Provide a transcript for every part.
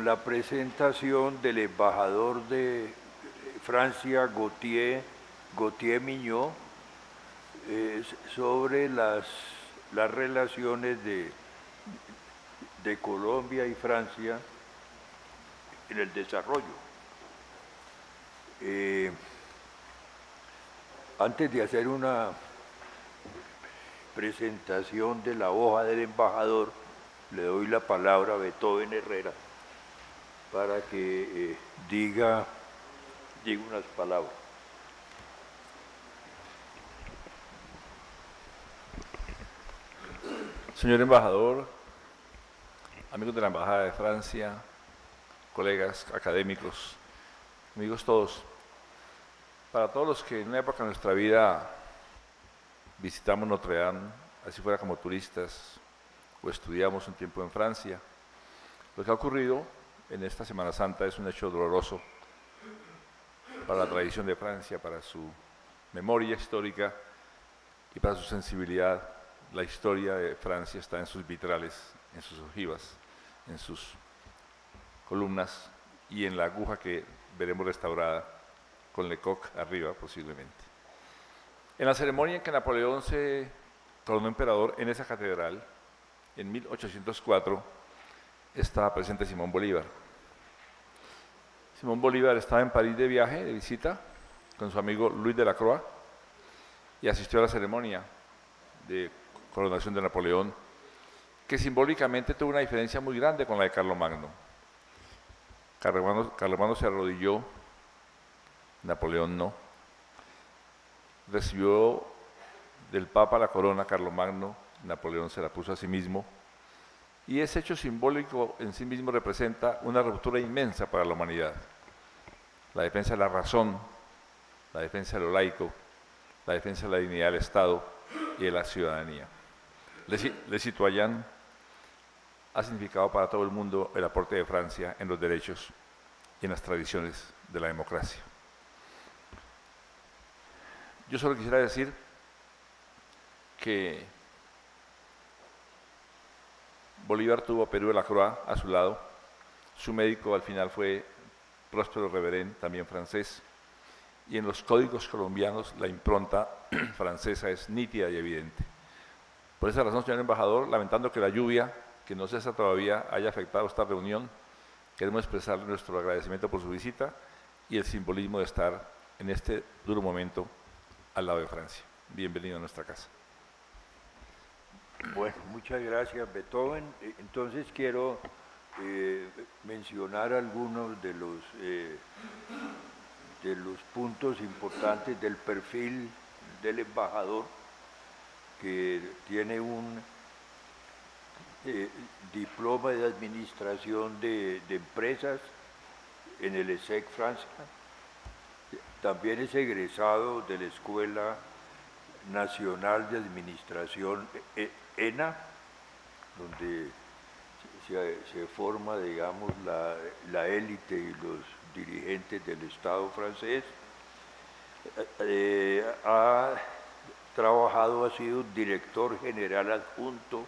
La presentación del embajador de Francia, Gauthier Mignot, sobre las relaciones de Colombia y Francia en el desarrollo. Antes de hacer una presentación de la hoja del embajador, le doy la palabra a Beethoven Herrera para que diga unas palabras. Señor embajador, amigos de la Embajada de Francia, colegas académicos, amigos todos, para todos los que en una época de nuestra vida visitamos Notre Dame, así fuera como turistas, o estudiamos un tiempo en Francia, lo que ha ocurrido en esta Semana Santa es un hecho doloroso para la tradición de Francia, para su memoria histórica y para su sensibilidad. La historia de Francia está en sus vitrales, en sus ojivas, en sus columnas y en la aguja que veremos restaurada con Le Coq arriba posiblemente. En la ceremonia en que Napoleón se coronó emperador en esa catedral, en 1804, estaba presente Simón Bolívar. Simón Bolívar estaba en París de viaje, de visita, con su amigo Luis de la Croix, y asistió a la ceremonia de coronación de Napoleón, que simbólicamente tuvo una diferencia muy grande con la de Carlomagno. Carlomagno se arrodilló, Napoleón no. Recibió del Papa la corona, Carlomagno, Napoleón se la puso a sí mismo, y ese hecho simbólico en sí mismo representa una ruptura inmensa para la humanidad. La defensa de la razón, la defensa de lo laico, la defensa de la dignidad del Estado y de la ciudadanía. Le Citoyen ha significado para todo el mundo el aporte de Francia en los derechos y en las tradiciones de la democracia. Yo solo quisiera decir que Bolívar tuvo a Perú de la Croix a su lado, su médico al final fue Próspero Reverén, también francés, y en los códigos colombianos la impronta francesa es nítida y evidente. Por esa razón, señor embajador, lamentando que la lluvia, que no cesa todavía, haya afectado esta reunión, queremos expresarle nuestro agradecimiento por su visita y el simbolismo de estar en este duro momento al lado de Francia. Bienvenido a nuestra casa. Bueno, muchas gracias, Beethoven. Entonces quiero mencionar algunos de los puntos importantes del perfil del embajador, que tiene un diploma de administración de empresas en el ESSEC Francia. También es egresado de la Escuela Nacional de Administración ENA, donde se forma, digamos, la élite y los dirigentes del Estado francés. Ha trabajado, ha sido director general adjunto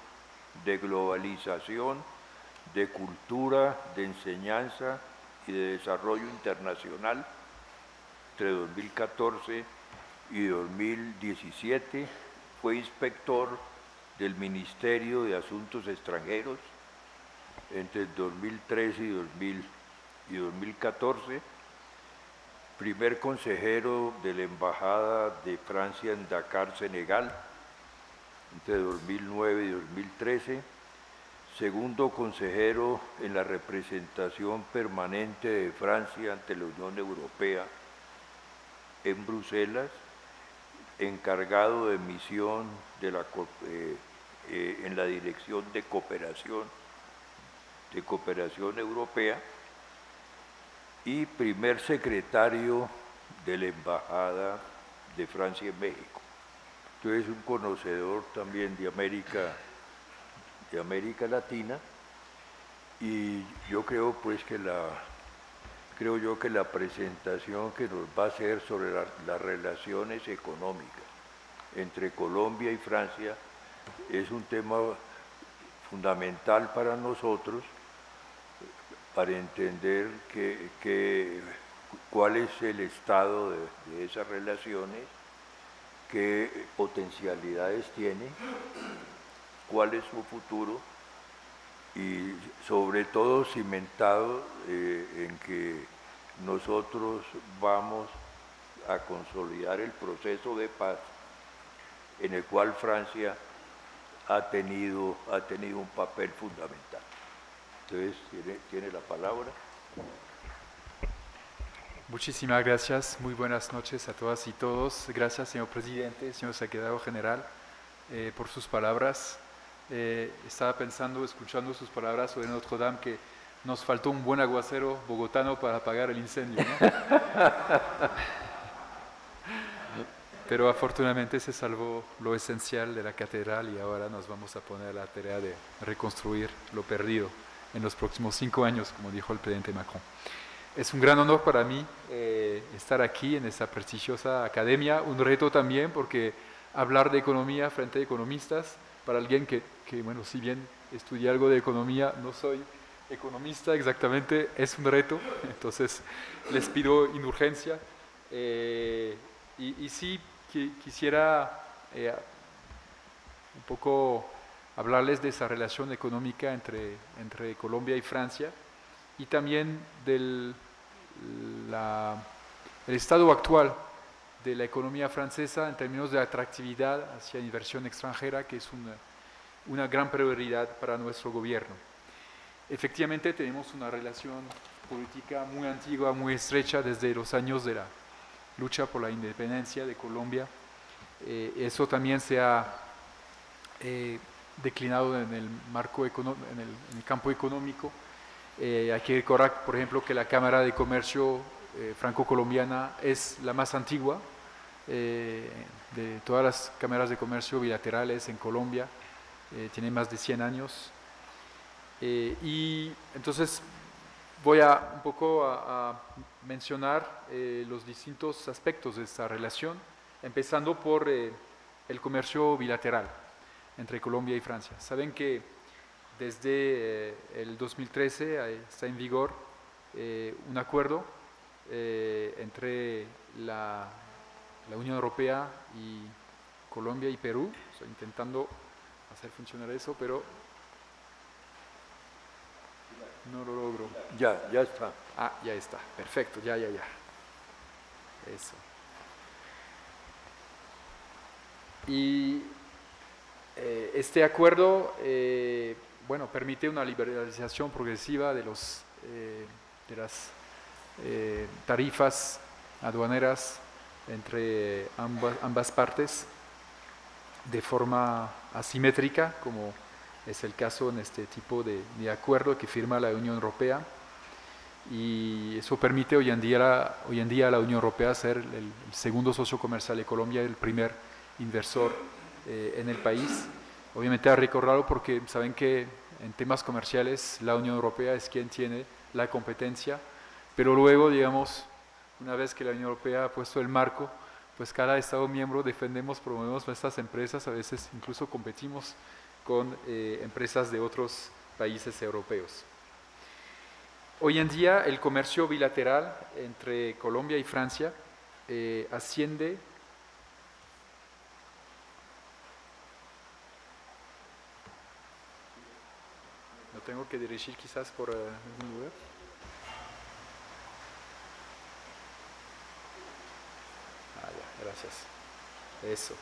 de globalización, de cultura, de enseñanza y de desarrollo internacional entre 2014 y 2017. Fue inspector del Ministerio de Asuntos Extranjeros entre 2013 y 2014. Primer consejero de la Embajada de Francia en Dakar, Senegal, entre 2009 y 2013. Segundo consejero en la representación permanente de Francia ante la Unión Europea en Bruselas, encargado de misión en la Dirección de Cooperación Europea, y primer secretario de la Embajada de Francia en México. Entonces, es un conocedor también de América Latina, y yo creo pues que la presentación que nos va a hacer sobre las relaciones económicas entre Colombia y Francia es un tema fundamental para nosotros, para entender cuál es el estado de esas relaciones, qué potencialidades tiene, cuál es su futuro y sobre todo cimentado en que nosotros vamos a consolidar el proceso de paz en el cual Francia ha tenido un papel fundamental. Entonces, tiene la palabra. Muchísimas gracias, muy buenas noches a todas y todos. Gracias, señor presidente, señor secretario general, por sus palabras. Estaba pensando, escuchando sus palabras sobre Notre Dame, que nos faltó un buen aguacero bogotano para apagar el incendio, ¿no? Pero afortunadamente se salvó lo esencial de la catedral y ahora nos vamos a poner a la tarea de reconstruir lo perdido en los próximos 5 años, como dijo el presidente Macron. Es un gran honor para mí estar aquí en esta prestigiosa academia, un reto también porque hablar de economía frente a economistas, para alguien que bueno, si bien estudié algo de economía, no soy economista exactamente, es un reto, entonces les pido indulgencia y sí quisiera un poco hablarles de esa relación económica entre Colombia y Francia y también del el estado actual de la economía francesa en términos de atractividad hacia inversión extranjera, que es una gran prioridad para nuestro gobierno. Efectivamente tenemos una relación política muy antigua, muy estrecha desde los años de la lucha por la independencia de Colombia. Eso también se ha declinado en el marco en el campo económico. Hay que recordar, por ejemplo, que la Cámara de Comercio franco-colombiana es la más antigua de todas las cámaras de comercio bilaterales en Colombia, tiene más de 100 años. Y entonces voy un poco a mencionar los distintos aspectos de esta relación, empezando por el comercio bilateral entre Colombia y Francia. Saben que desde el 2013 está en vigor un acuerdo entre la Unión Europea y Colombia y Perú. Estoy intentando hacer funcionar eso, pero no lo logro. Ya está. Ah, ya está, perfecto, ya. Eso. Y este acuerdo, bueno, permite una liberalización progresiva de las tarifas aduaneras entre ambas partes de forma asimétrica, como es el caso en este tipo de acuerdo que firma la Unión Europea, y eso permite hoy en día a la Unión Europea ser el segundo socio comercial de Colombia, el primer inversor en el país. Obviamente ha recordado porque saben que en temas comerciales la Unión Europea es quien tiene la competencia, pero luego, digamos, una vez que la Unión Europea ha puesto el marco, pues cada Estado miembro promovemos nuestras empresas, a veces incluso competimos con empresas de otros países europeos. Hoy en día el comercio bilateral entre Colombia y Francia asciende ¿no tengo que dirigir quizás por algún lugar? Ya, gracias. Eso.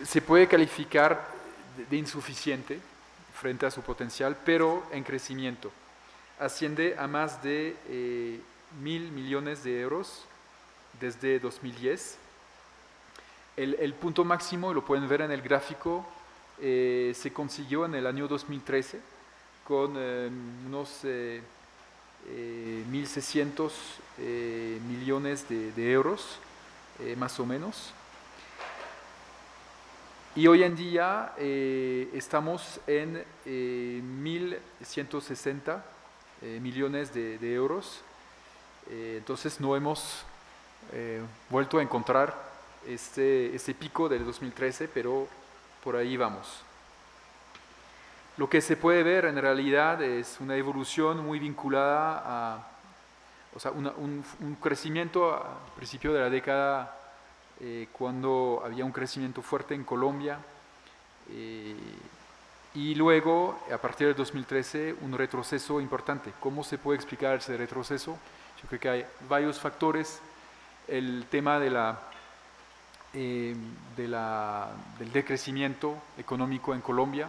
Se puede calificar de insuficiente frente a su potencial, pero en crecimiento. Asciende a más de 1.000 millones de euros desde 2010. El punto máximo, lo pueden ver en el gráfico, se consiguió en el año 2013 con unos 1.600 millones de euros, más o menos. Y hoy en día estamos en 1.160 millones de euros. Entonces no hemos vuelto a encontrar este pico del 2013, pero por ahí vamos. Lo que se puede ver en realidad es una evolución muy vinculada a, o sea, un crecimiento al principio de la década, cuando había un crecimiento fuerte en Colombia, y luego, a partir del 2013, un retroceso importante. ¿Cómo se puede explicar ese retroceso? Yo creo que hay varios factores. El tema del decrecimiento económico en Colombia,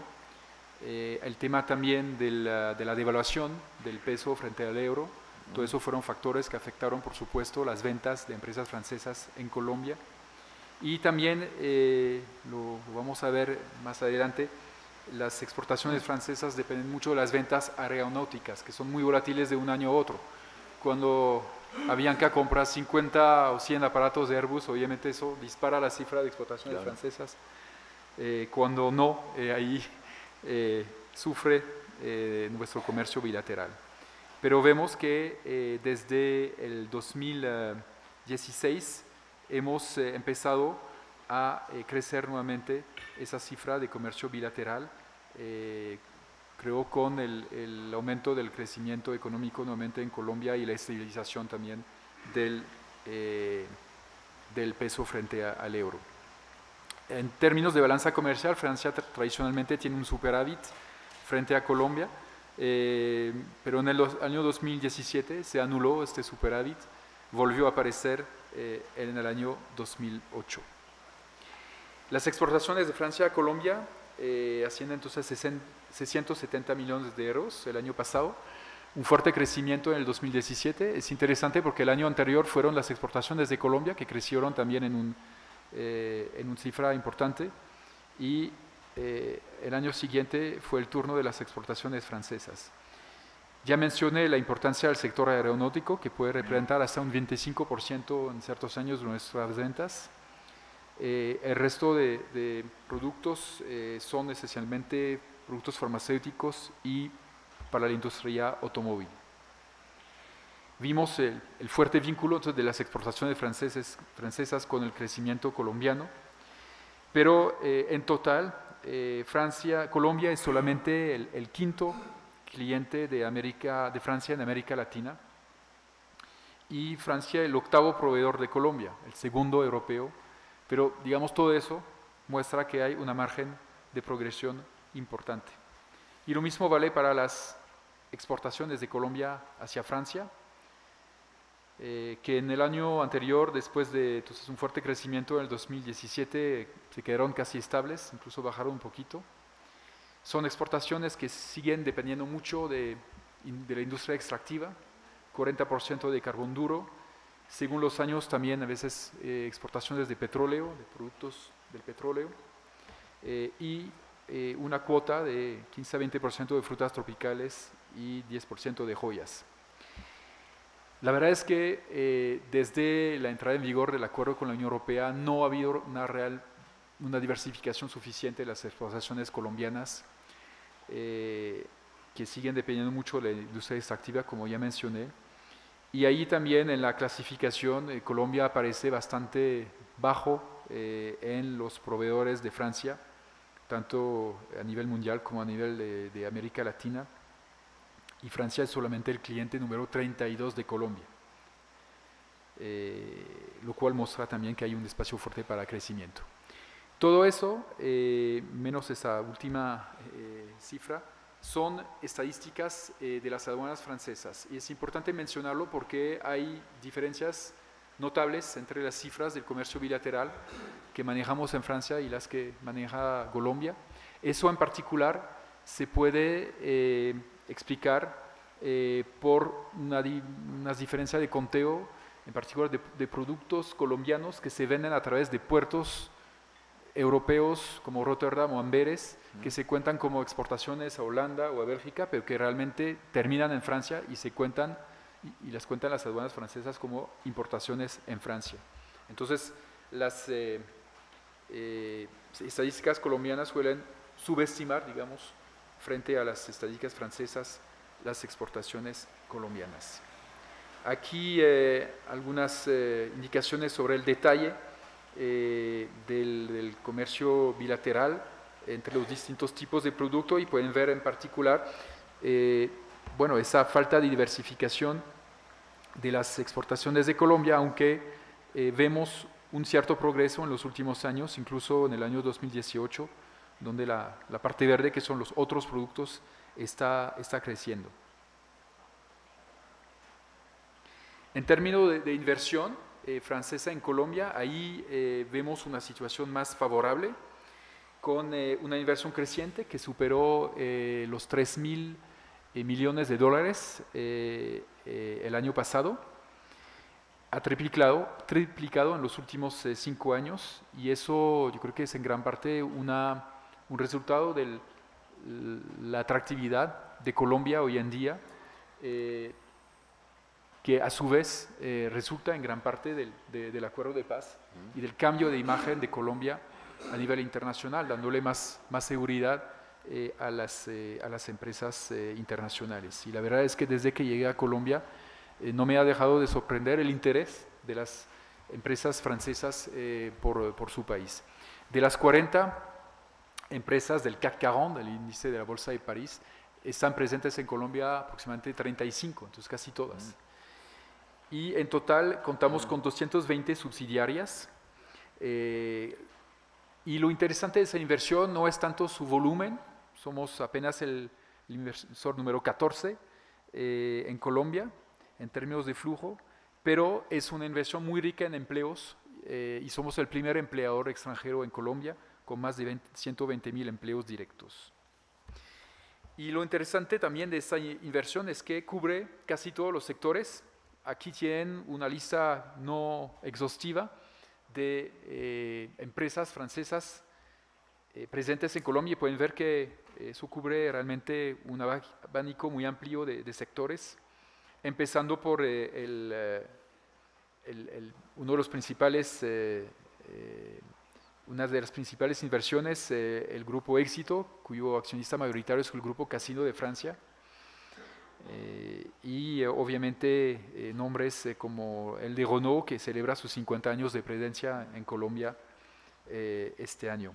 el tema también de la devaluación del peso frente al euro. Todo eso fueron factores que afectaron, por supuesto, las ventas de empresas francesas en Colombia. Y también, lo vamos a ver más adelante, las exportaciones francesas dependen mucho de las ventas aeronáuticas, que son muy volátiles de un año a otro. Cuando Avianca compra 50 o 100 aparatos de Airbus, obviamente eso dispara la cifra de exportaciones francesas. Cuando no, ahí sufre nuestro comercio bilateral. Pero vemos que desde el 2016 hemos empezado a crecer nuevamente esa cifra de comercio bilateral, creo con el aumento del crecimiento económico nuevamente en Colombia y la estabilización también del peso frente al euro. En términos de balanza comercial, Francia tradicionalmente tiene un superávit frente a Colombia, pero en el año 2017 se anuló este superávit, volvió a aparecer en el año 2008. Las exportaciones de Francia a Colombia ascienden entonces a 670 millones de euros el año pasado, un fuerte crecimiento en el 2017. Es interesante porque el año anterior fueron las exportaciones de Colombia que crecieron también en una cifra importante, y el año siguiente fue el turno de las exportaciones francesas. Ya mencioné la importancia del sector aeronáutico, que puede representar hasta un 25% en ciertos años de nuestras ventas. El resto de productos son esencialmente productos farmacéuticos y para la industria automóvil. Vimos el fuerte vínculo entonces, de las exportaciones francesas con el crecimiento colombiano, pero en total Colombia es solamente el quinto cliente de Francia en América Latina, y Francia el octavo proveedor de Colombia, el segundo europeo. Pero, digamos, todo eso muestra que hay una margen de progresión importante. Y lo mismo vale para las exportaciones de Colombia hacia Francia, que en el año anterior, después de entonces, un fuerte crecimiento en el 2017, se quedaron casi estables, incluso bajaron un poquito. Son exportaciones que siguen dependiendo mucho de la industria extractiva, 40% de carbón duro. Según los años también a veces exportaciones de petróleo, de productos del petróleo, y una cuota de 15 a 20% de frutas tropicales y 10% de joyas. La verdad es que desde la entrada en vigor del acuerdo con la Unión Europea no ha habido una diversificación suficiente de las exportaciones colombianas, que siguen dependiendo mucho de la industria extractiva, como ya mencioné. Y ahí también en la clasificación Colombia aparece bastante bajo en los proveedores de Francia, tanto a nivel mundial como a nivel de América Latina, y Francia es solamente el cliente número 32 de Colombia, lo cual muestra también que hay un espacio fuerte para crecimiento. Todo eso, menos esa última cifra, son estadísticas de las aduanas francesas, y es importante mencionarlo porque hay diferencias notables entre las cifras del comercio bilateral que manejamos en Francia y las que maneja Colombia. Eso en particular se puede explicar por unas diferencias de conteo, en particular de productos colombianos que se venden a través de puertos europeos como Rotterdam o Amberes, que se cuentan como exportaciones a Holanda o a Bélgica, pero que realmente terminan en Francia y se cuentan y las cuentan las aduanas francesas como importaciones en Francia. Entonces, las estadísticas colombianas suelen subestimar, digamos, frente a las estadísticas francesas, las exportaciones colombianas. Aquí algunas indicaciones sobre el detalle del comercio bilateral. entre los distintos tipos de producto y pueden ver en particular bueno, esa falta de diversificación de las exportaciones de Colombia, aunque vemos un cierto progreso en los últimos años, incluso en el año 2018, donde la parte verde, que son los otros productos, está creciendo. En términos de inversión francesa en Colombia, ahí vemos una situación más favorable, con una inversión creciente que superó los 3.000 millones de dólares el año pasado. Ha triplicado en los últimos 5 años, y eso yo creo que es en gran parte un resultado de la atractividad de Colombia hoy en día, que a su vez resulta en gran parte del acuerdo de paz y del cambio de imagen de Colombia a nivel internacional, dándole más seguridad a las empresas internacionales. Y la verdad es que desde que llegué a Colombia no me ha dejado de sorprender el interés de las empresas francesas por su país. De las 40 empresas del CAC 40, del índice de la Bolsa de París, están presentes en Colombia aproximadamente 35, entonces casi todas. Y en total contamos con 220 subsidiarias. Y lo interesante de esa inversión no es tanto su volumen, somos apenas el inversor número 14 en Colombia en términos de flujo, pero es una inversión muy rica en empleos y somos el primer empleador extranjero en Colombia con más de 120.000 empleos directos. Y lo interesante también de esta inversión es que cubre casi todos los sectores. Aquí tienen una lista no exhaustiva de empresas francesas presentes en Colombia, y pueden ver que eso cubre realmente un abanico muy amplio de sectores, empezando por uno de los principales, una de las principales inversiones, el Grupo Éxito, cuyo accionista mayoritario es el Grupo Casino de Francia, y obviamente nombres como el de Renault, que celebra sus 50 años de presencia en Colombia este año.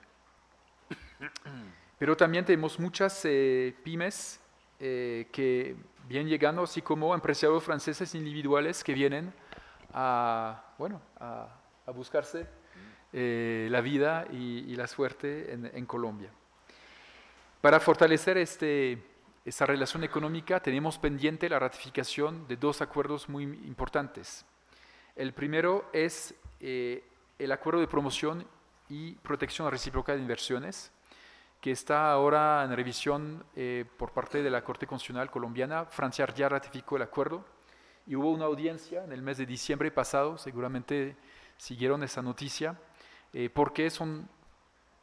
Pero también tenemos muchas pymes que vienen llegando, así como empresarios franceses individuales que vienen a buscarse la vida y la suerte en Colombia. Para fortalecer esta relación económica tenemos pendiente la ratificación de 2 acuerdos muy importantes. El primero es el acuerdo de promoción y protección recíproca de inversiones, que está ahora en revisión por parte de la Corte Constitucional colombiana. Francia ya ratificó el acuerdo y hubo una audiencia en el mes de diciembre pasado, seguramente siguieron esa noticia, porque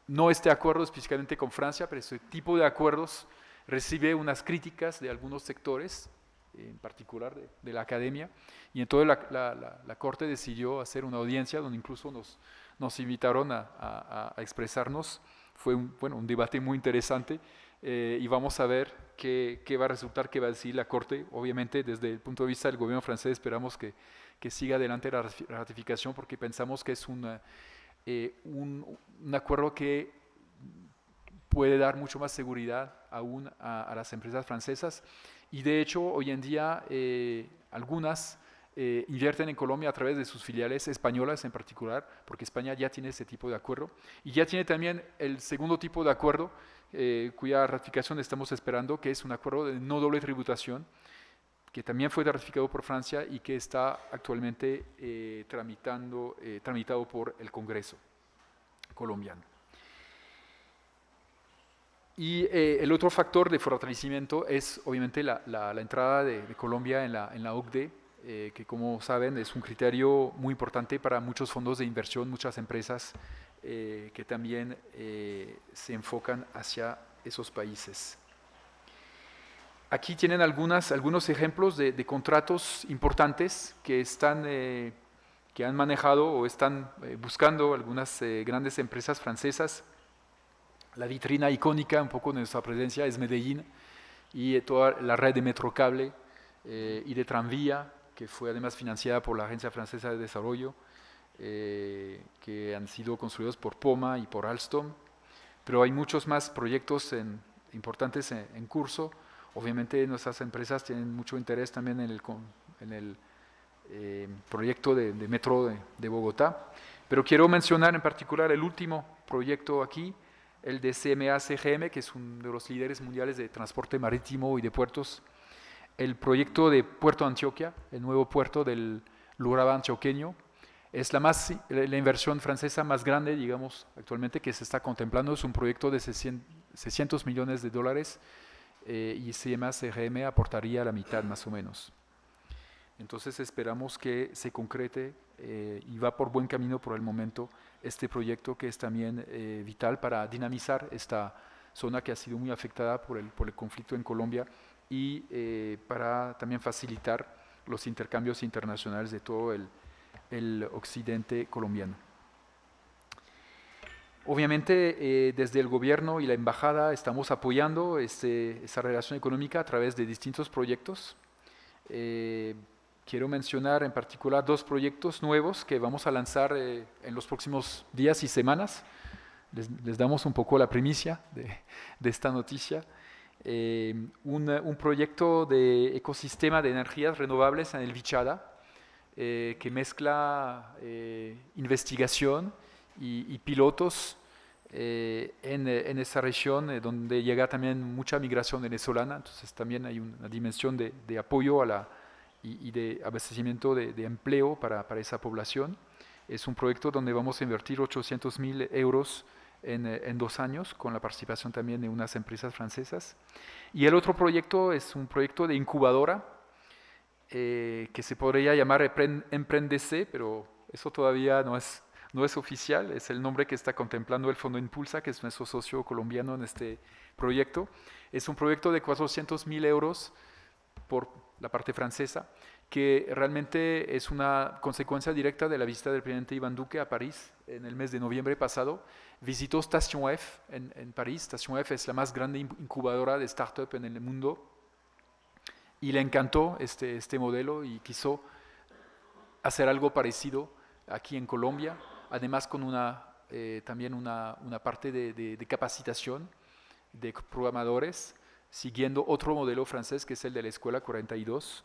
no este acuerdo específicamente con Francia, pero este tipo de acuerdos recibe unas críticas de algunos sectores, en particular de la academia, y entonces la Corte decidió hacer una audiencia donde incluso nos invitaron a expresarnos. Fue un debate muy interesante y vamos a ver qué va a resultar, qué va a decir la Corte. Obviamente desde el punto de vista del gobierno francés esperamos que siga adelante la ratificación, porque pensamos que es un acuerdo que puede dar mucho más seguridad aún a las empresas francesas, y de hecho hoy en día algunas invierten en Colombia a través de sus filiales españolas en particular, porque España ya tiene ese tipo de acuerdo, y ya tiene también el segundo tipo de acuerdo cuya ratificación estamos esperando, que es un acuerdo de no doble tributación, que también fue ratificado por Francia y que está actualmente tramitado por el Congreso colombiano. Y el otro factor de fortalecimiento es obviamente la entrada de Colombia en la OCDE, que como saben es un criterio muy importante para muchos fondos de inversión, muchas empresas que también se enfocan hacia esos países. Aquí tienen algunos ejemplos de contratos importantes que han manejado o están buscando algunas grandes empresas francesas. La vitrina icónica un poco de nuestra presencia es Medellín, y toda la red de Metrocable y de tranvía, que fue además financiada por la Agencia Francesa de Desarrollo, que han sido construidos por Poma y por Alstom. pero hay muchos más proyectos importantes en curso. Obviamente nuestras empresas tienen mucho interés también en el proyecto de metro de Bogotá, pero quiero mencionar en particular el último proyecto aquí, el de CMA-CGM, que es uno de los líderes mundiales de transporte marítimo y de puertos, el proyecto de Puerto Antioquia, el nuevo puerto del Luraba antioqueño. Es la inversión francesa más grande, digamos, actualmente que se está contemplando. Es un proyecto de 600 millones de dólares y CMA-CGM aportaría la mitad más o menos. Entonces esperamos que se concrete y va por buen camino por el momento este proyecto, que es también vital para dinamizar esta zona que ha sido muy afectada por el conflicto en Colombia y para también facilitar los intercambios internacionales de todo el occidente colombiano. Obviamente desde el gobierno y la embajada estamos apoyando esa relación económica a través de distintos proyectos. Quiero mencionar en particular 2 proyectos nuevos que vamos a lanzar en los próximos días y semanas. Les damos un poco la primicia de esta noticia. Un proyecto de ecosistema de energías renovables en el Vichada, que mezcla investigación y pilotos en esa región donde llega también mucha migración venezolana. Entonces también hay una dimensión de apoyo y de abastecimiento de empleo para esa población. Es un proyecto donde vamos a invertir 800.000 euros en 2 años, con la participación también de unas empresas francesas. Y el otro proyecto es un proyecto de incubadora que se podría llamar Emprendece, pero eso todavía no es oficial, es el nombre que está contemplando el Fondo Impulsa, que es nuestro socio colombiano en este proyecto. Es un proyecto de 400.000 euros por la parte francesa, que realmente es una consecuencia directa de la visita del presidente Iván Duque a París en el mes de noviembre pasado. Visitó Station F en París. Station F es la más grande incubadora de startup en el mundo y le encantó este modelo y quiso hacer algo parecido aquí en Colombia, además con también una parte de capacitación de programadores, siguiendo otro modelo francés que es el de la Escuela 42.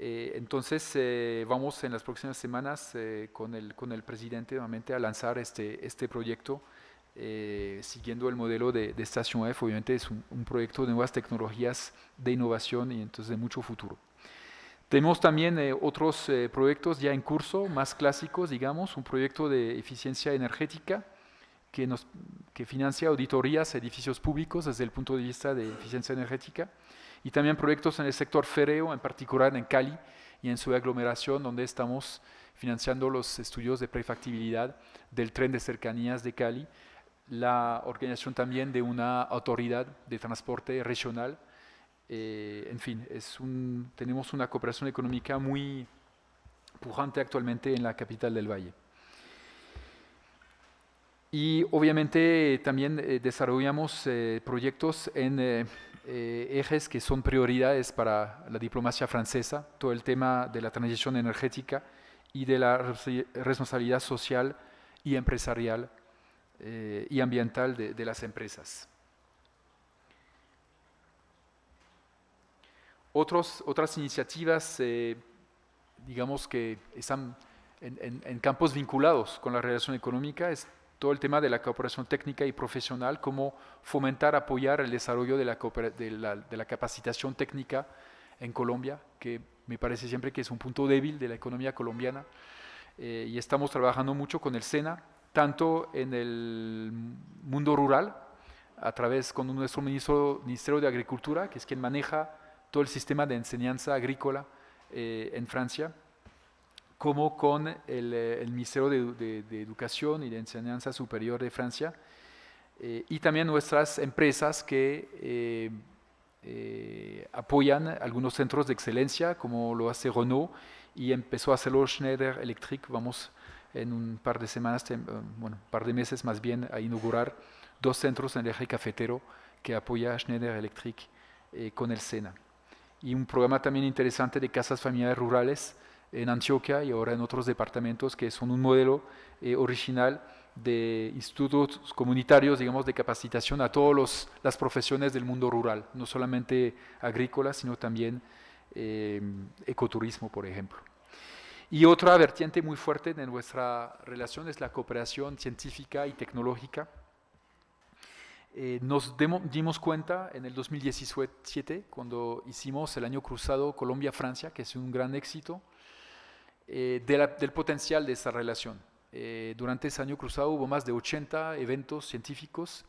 Entonces vamos en las próximas semanas con el presidente nuevamente a lanzar este proyecto siguiendo el modelo de Station F. Obviamente es un proyecto de nuevas tecnologías de innovación y entonces de mucho futuro. Tenemos también otros proyectos ya en curso, más clásicos, digamos, un proyecto de eficiencia energética que financia auditorías a edificios públicos desde el punto de vista de eficiencia energética, y también proyectos en el sector férreo, en particular en Cali y en su aglomeración, donde estamos financiando los estudios de prefactibilidad del tren de cercanías de Cali, la organización también de una autoridad de transporte regional. En fin, tenemos una cooperación económica muy pujante actualmente en la capital del Valle. Y obviamente también desarrollamos proyectos en ejes que son prioridades para la diplomacia francesa, todo el tema de la transición energética y de la responsabilidad social y empresarial y ambiental de las empresas. Otras iniciativas, digamos que están en campos vinculados con la relación económica, es todo el tema de la cooperación técnica y profesional, cómo fomentar, apoyar el desarrollo de la capacitación técnica en Colombia, que me parece siempre que es un punto débil de la economía colombiana, y estamos trabajando mucho con el SENA, tanto en el mundo rural, a través con nuestro Ministerio de Agricultura, que es quien maneja todo el sistema de enseñanza agrícola en Francia, como con el Ministerio de Educación y de Enseñanza Superior de Francia, y también nuestras empresas que apoyan algunos centros de excelencia, como lo hace Renault, y empezó a hacerlo Schneider Electric. Vamos en un par de semanas, un par de meses más bien, a inaugurar 2 centros en el eje cafetero que apoya Schneider Electric con el SENA. Y un programa también interesante de casas familiares rurales en Antioquia y ahora en otros departamentos, que son un modelo original de institutos comunitarios, digamos, de capacitación a todas las profesiones del mundo rural, no solamente agrícolas, sino también ecoturismo, por ejemplo. Y otra vertiente muy fuerte de nuestra relación es la cooperación científica y tecnológica. Nos dimos cuenta en el 2017, cuando hicimos el año cruzado Colombia-Francia, que es un gran éxito, del potencial de esta relación. Durante ese año cruzado hubo más de 80 eventos científicos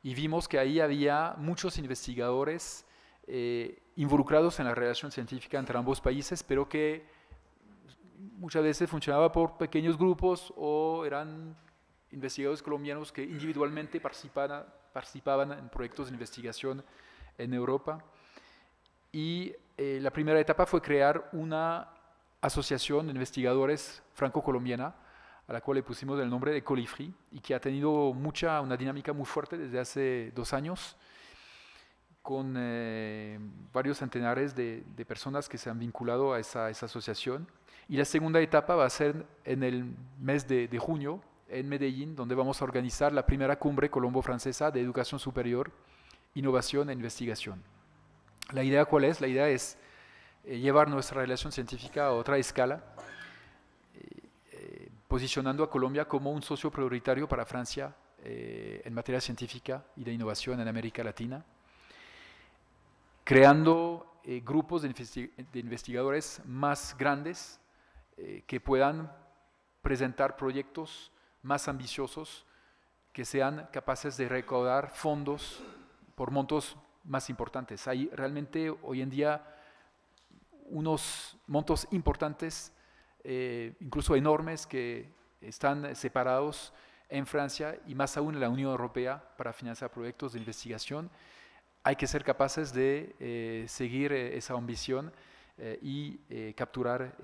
y vimos que ahí había muchos investigadores involucrados en la relación científica entre ambos países, pero que muchas veces funcionaba por pequeños grupos o eran investigadores colombianos que individualmente participaban en proyectos de investigación en Europa. Y la primera etapa fue crear una asociación de investigadores franco-colombiana, a la cual le pusimos el nombre de Colifri, y que ha tenido una dinámica muy fuerte desde hace 2 años, con varios centenares de personas que se han vinculado a esa asociación. Y la segunda etapa va a ser en el mes de junio, en Medellín, donde vamos a organizar la primera cumbre colombo-francesa de educación superior, innovación e investigación. ¿La idea cuál es? La idea es llevar nuestra relación científica a otra escala, posicionando a Colombia como un socio prioritario para Francia en materia científica y de innovación en América Latina, creando grupos de investigadores más grandes que puedan presentar proyectos más ambiciosos, que sean capaces de recaudar fondos por montos más importantes. Hay realmente hoy en día unos montos importantes, incluso enormes, que están separados en Francia y más aún en la Unión Europea para financiar proyectos de investigación. Hay que ser capaces de seguir esa ambición y capturar,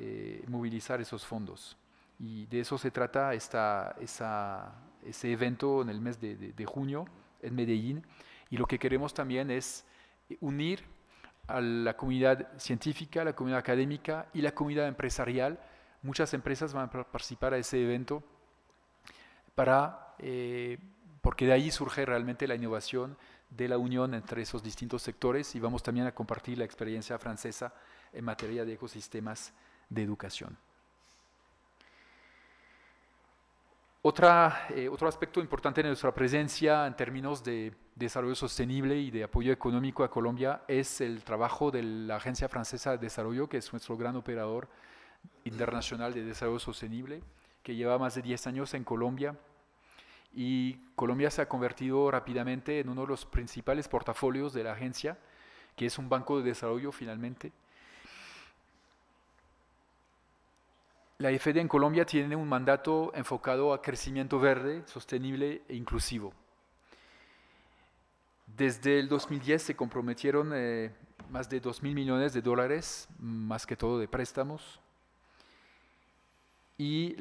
movilizar esos fondos. Y de eso se trata ese evento en el mes de junio en Medellín. Y lo que queremos también es unir a la comunidad científica, la comunidad académica y la comunidad empresarial. Muchas empresas van a participar a ese evento porque de ahí surge realmente la innovación de la unión entre esos distintos sectores, y vamos también a compartir la experiencia francesa en materia de ecosistemas de educación. Otro aspecto importante de nuestra presencia en términos de desarrollo sostenible y de apoyo económico a Colombia es el trabajo de la Agencia Francesa de Desarrollo, que es nuestro gran operador internacional de desarrollo sostenible, que lleva más de 10 años en Colombia. Y Colombia se ha convertido rápidamente en uno de los principales portafolios de la agencia, que es un banco de desarrollo finalmente. La FD en Colombia tiene un mandato enfocado a crecimiento verde, sostenible e inclusivo. Desde el 2010 se comprometieron más de 2.000 millones de dólares, más que todo de préstamos. Y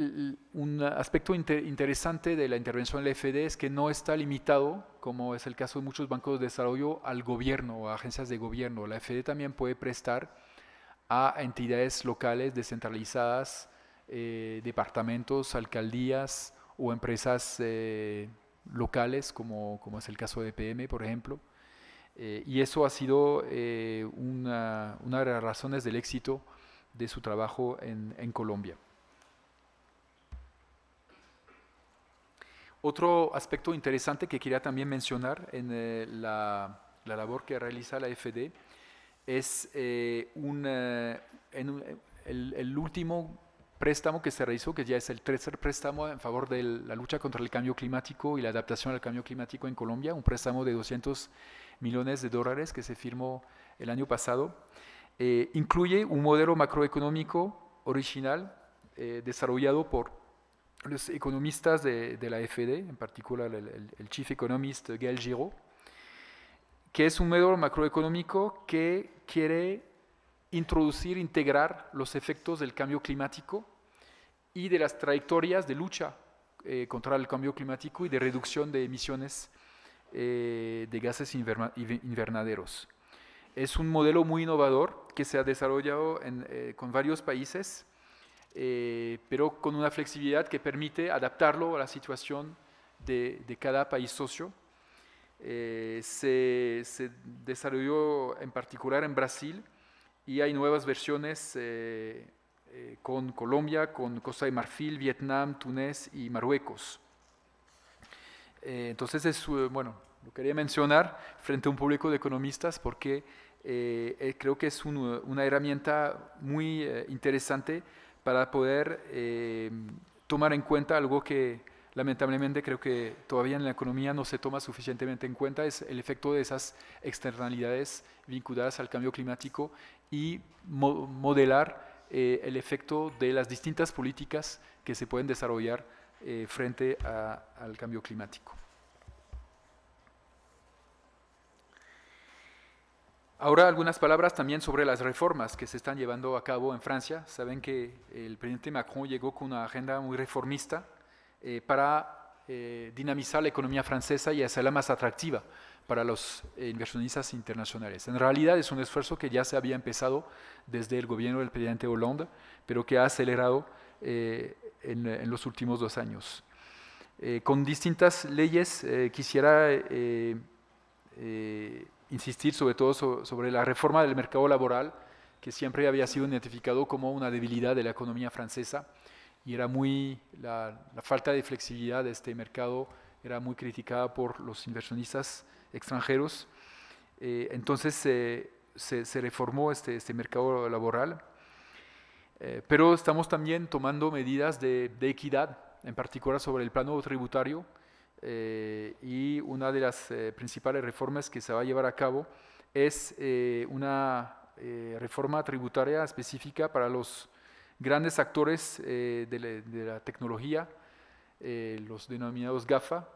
un aspecto interesante de la intervención de la FD es que no está limitado, como es el caso de muchos bancos de desarrollo, al gobierno o a agencias de gobierno. La FD también puede prestar a entidades locales descentralizadas, departamentos, alcaldías o empresas locales, como es el caso de EPM, por ejemplo. Y eso ha sido una de las razones del éxito de su trabajo en Colombia. Otro aspecto interesante que quería también mencionar en la labor que realiza la FD es el último préstamo que se realizó, que ya es el tercer préstamo en favor de la lucha contra el cambio climático y la adaptación al cambio climático en Colombia, un préstamo de 200 millones de dólares que se firmó el año pasado. Incluye un modelo macroeconómico original desarrollado por los economistas de la FD, en particular el Chief Economist Gaël Giraud, que es un modelo macroeconómico que quiere integrar los efectos del cambio climático y de las trayectorias de lucha contra el cambio climático y de reducción de emisiones de gases invernaderos. Es un modelo muy innovador que se ha desarrollado con varios países, pero con una flexibilidad que permite adaptarlo a la situación de cada país socio. Se desarrolló en particular en Brasil y hay nuevas versiones con Colombia, con Costa de Marfil, Vietnam, Túnez y Marruecos. Entonces, bueno, lo quería mencionar frente a un público de economistas porque creo que es una herramienta muy interesante para poder tomar en cuenta algo que lamentablemente creo que todavía en la economía no se toma suficientemente en cuenta, es el efecto de esas externalidades vinculadas al cambio climático y modelar el efecto de las distintas políticas que se pueden desarrollar frente al cambio climático. Ahora algunas palabras también sobre las reformas que se están llevando a cabo en Francia. Saben que el presidente Macron llegó con una agenda muy reformista para dinamizar la economía francesa y hacerla más atractiva para los inversionistas internacionales. En realidad es un esfuerzo que ya se había empezado desde el gobierno del presidente Hollande, pero que ha acelerado en los últimos 2 años. Con distintas leyes quisiera insistir sobre todo sobre la reforma del mercado laboral, que siempre había sido identificado como una debilidad de la economía francesa, y era la falta de flexibilidad de este mercado era muy criticada por los inversionistas extranjeros. Entonces se reformó este mercado laboral, pero estamos también tomando medidas de equidad, en particular sobre el plano tributario, y una de las principales reformas que se va a llevar a cabo es una reforma tributaria específica para los grandes actores de la tecnología, los denominados GAFA,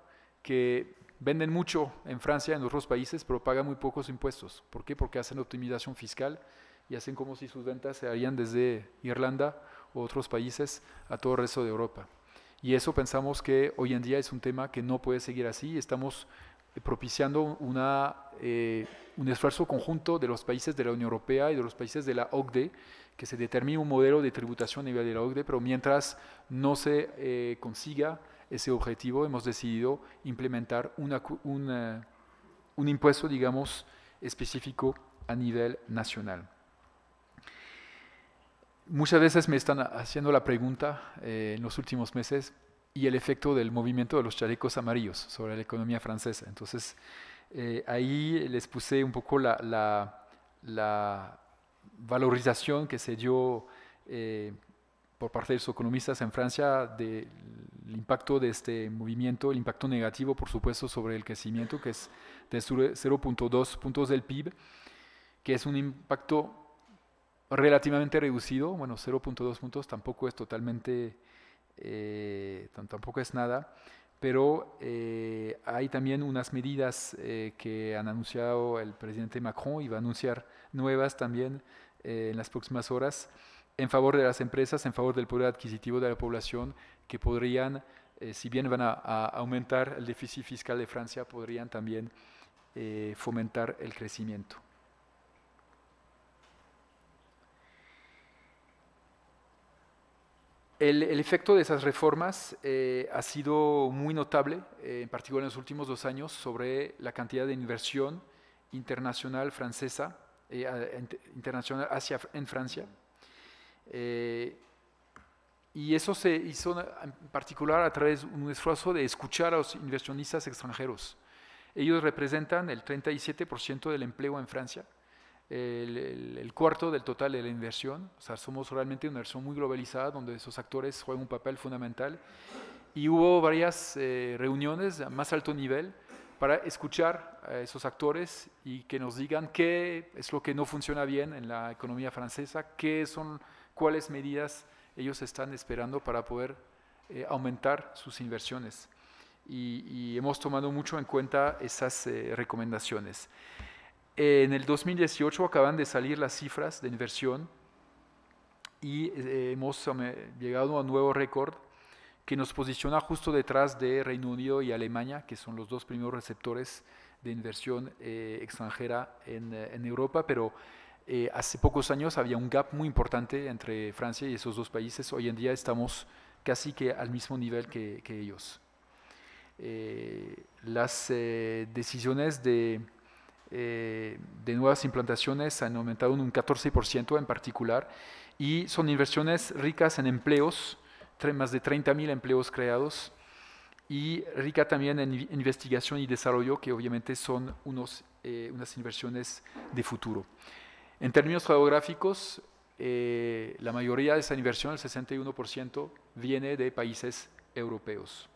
que venden mucho en Francia y en otros países, pero pagan muy pocos impuestos. ¿Por qué? Porque hacen optimización fiscal y hacen como si sus ventas se harían desde Irlanda u otros países a todo el resto de Europa. Y eso pensamos que hoy en día es un tema que no puede seguir así. Estamos propiciando un esfuerzo conjunto de los países de la Unión Europea y de los países de la OCDE, que se determine un modelo de tributación a nivel de la OCDE, pero mientras no se consiga ese objetivo, hemos decidido implementar un impuesto, digamos, específico a nivel nacional. Muchas veces me están haciendo la pregunta en los últimos meses y el efecto del movimiento de los chalecos amarillos sobre la economía francesa. Entonces, ahí les puse un poco la valorización que se dio por parte de los economistas en Francia del impacto de este movimiento, el impacto negativo, por supuesto, sobre el crecimiento, que es de 0.2 puntos del PIB, que es un impacto relativamente reducido. Bueno, 0.2 puntos tampoco es totalmente, tampoco es nada, pero hay también unas medidas que han anunciado el presidente Macron y va a anunciar nuevas también en las próximas horas en favor de las empresas, en favor del poder adquisitivo de la población, que podrían, si bien van a aumentar el déficit fiscal de Francia, podrían también fomentar el crecimiento. El efecto de esas reformas ha sido muy notable, en particular en los últimos 2 años, sobre la cantidad de inversión internacional francesa, internacional en Francia. Y eso se hizo en particular a través de un esfuerzo de escuchar a los inversionistas extranjeros. Ellos representan el 37% del empleo en Francia, el cuarto del total de la inversión. O sea, somos realmente una inversión muy globalizada donde esos actores juegan un papel fundamental, y hubo varias reuniones a más alto nivel para escuchar a esos actores y que nos digan qué es lo que no funciona bien en la economía francesa, cuáles medidas ellos están esperando para poder aumentar sus inversiones, y hemos tomado mucho en cuenta esas recomendaciones. En el 2018 acaban de salir las cifras de inversión y hemos llegado a un nuevo récord que nos posiciona justo detrás de Reino Unido y Alemania, que son los 2 primeros receptores de inversión extranjera en Europa, pero hace pocos años había un gap muy importante entre Francia y esos 2 países. Hoy en día estamos casi que al mismo nivel que ellos. Las decisiones de nuevas implantaciones han aumentado en un 14% en particular, y son inversiones ricas en empleos, más de 30.000 empleos creados, y rica también en investigación y desarrollo, que obviamente son unas inversiones de futuro. En términos geográficos, la mayoría de esa inversión, el 61%, viene de países europeos.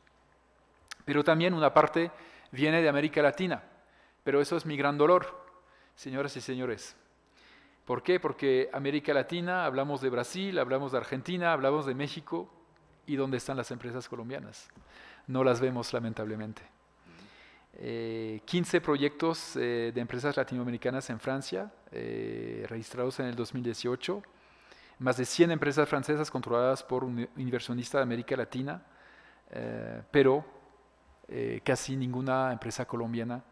Pero también una parte viene de América Latina, pero eso es mi gran dolor, señoras y señores. ¿Por qué? Porque América Latina, hablamos de Brasil, hablamos de Argentina, hablamos de México, ¿y dónde están las empresas colombianas? No las vemos, lamentablemente. 15 proyectos de empresas latinoamericanas en Francia, registrados en el 2018, más de 100 empresas francesas controladas por un inversionista de América Latina, pero casi ninguna empresa colombiana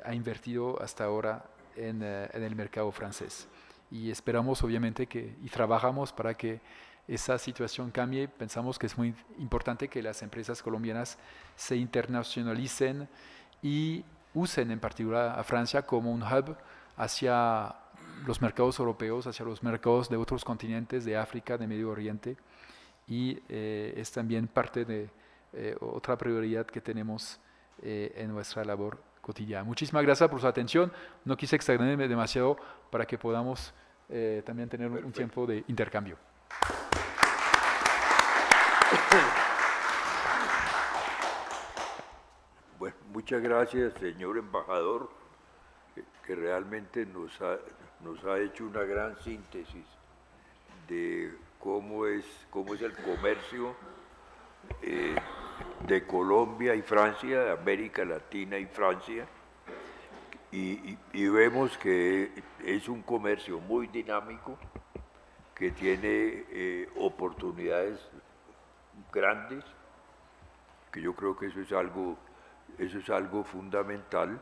ha invertido hasta ahora en el mercado francés. Y esperamos, obviamente, y trabajamos para que esa situación cambie. Pensamos que es muy importante que las empresas colombianas se internacionalicen y usen en particular a Francia como un hub hacia los mercados europeos, hacia los mercados de otros continentes, de África, de Medio Oriente, y es también parte de otra prioridad que tenemos en nuestra labor cotidiana. Muchísimas gracias por su atención. No quise extenderme demasiado para que podamos también tener un tiempo de intercambio. Bueno, muchas gracias, señor embajador, que realmente nos ha hecho una gran síntesis de cómo es el comercio de Colombia y Francia, de América Latina y Francia, y vemos que es un comercio muy dinámico, que tiene oportunidades grandes, que yo creo que eso es algo fundamental,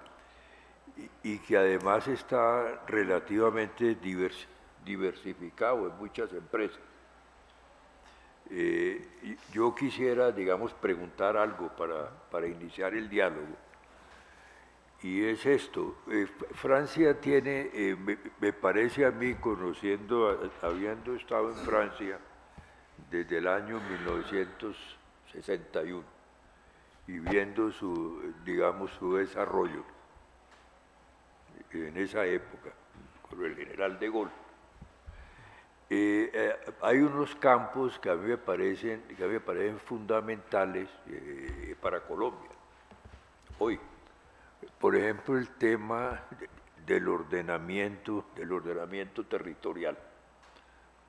y que además está relativamente diversificado en muchas empresas. Yo quisiera, digamos, preguntar algo para iniciar el diálogo, y es esto. Francia tiene, me parece a mí, habiendo estado en Francia desde el año 1961 y viendo digamos, su desarrollo en esa época, con el general de Gaulle, hay unos campos que a mí me parecen fundamentales para Colombia hoy. Por ejemplo, el tema del ordenamiento territorial,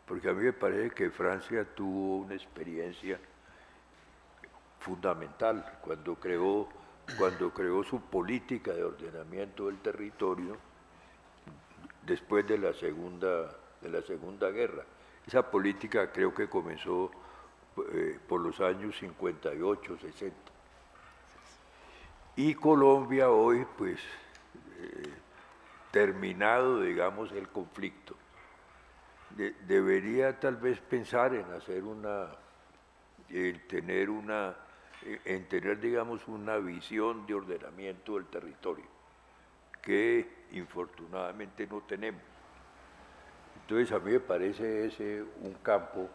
porque a mí me parece que Francia tuvo una experiencia fundamental cuando creó su política de ordenamiento del territorio después de la Segunda Guerra. Esa política creo que comenzó por los años 58, 60. Y Colombia hoy, pues, terminado, digamos, el conflicto, debería tal vez pensar en tener, digamos, una visión de ordenamiento del territorio, que infortunadamente no tenemos. Entonces, a mí me parece ese un campo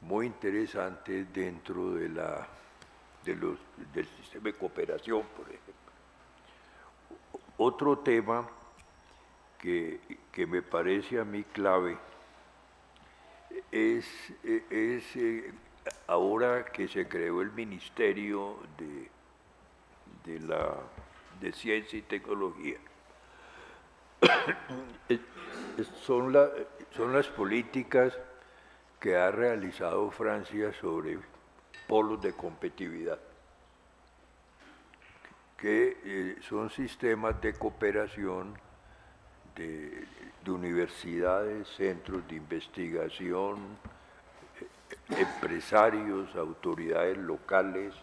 muy interesante dentro del sistema de cooperación, por ejemplo. Otro tema que me parece a mí clave es ahora que se creó el Ministerio de Ciencia y Tecnología, son las políticas que ha realizado Francia sobre polos de competitividad, que son sistemas de cooperación de universidades, centros de investigación, empresarios, autoridades locales,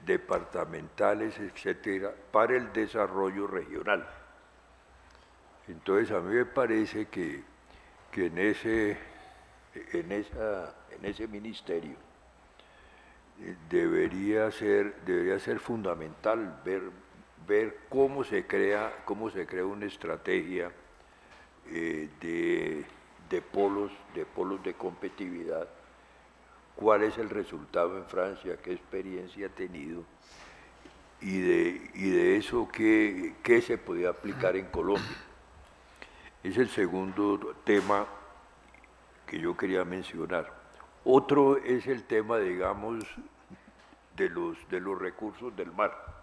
departamentales, etcétera, para el desarrollo regional. Entonces, a mí me parece que en ese ministerio debería ser fundamental ver cómo se crea una estrategia de polos de competitividad, cuál es el resultado en Francia, qué experiencia ha tenido, y de eso qué se podía aplicar en Colombia. Es el segundo tema que yo quería mencionar. Otro es el tema, digamos, de los recursos del mar.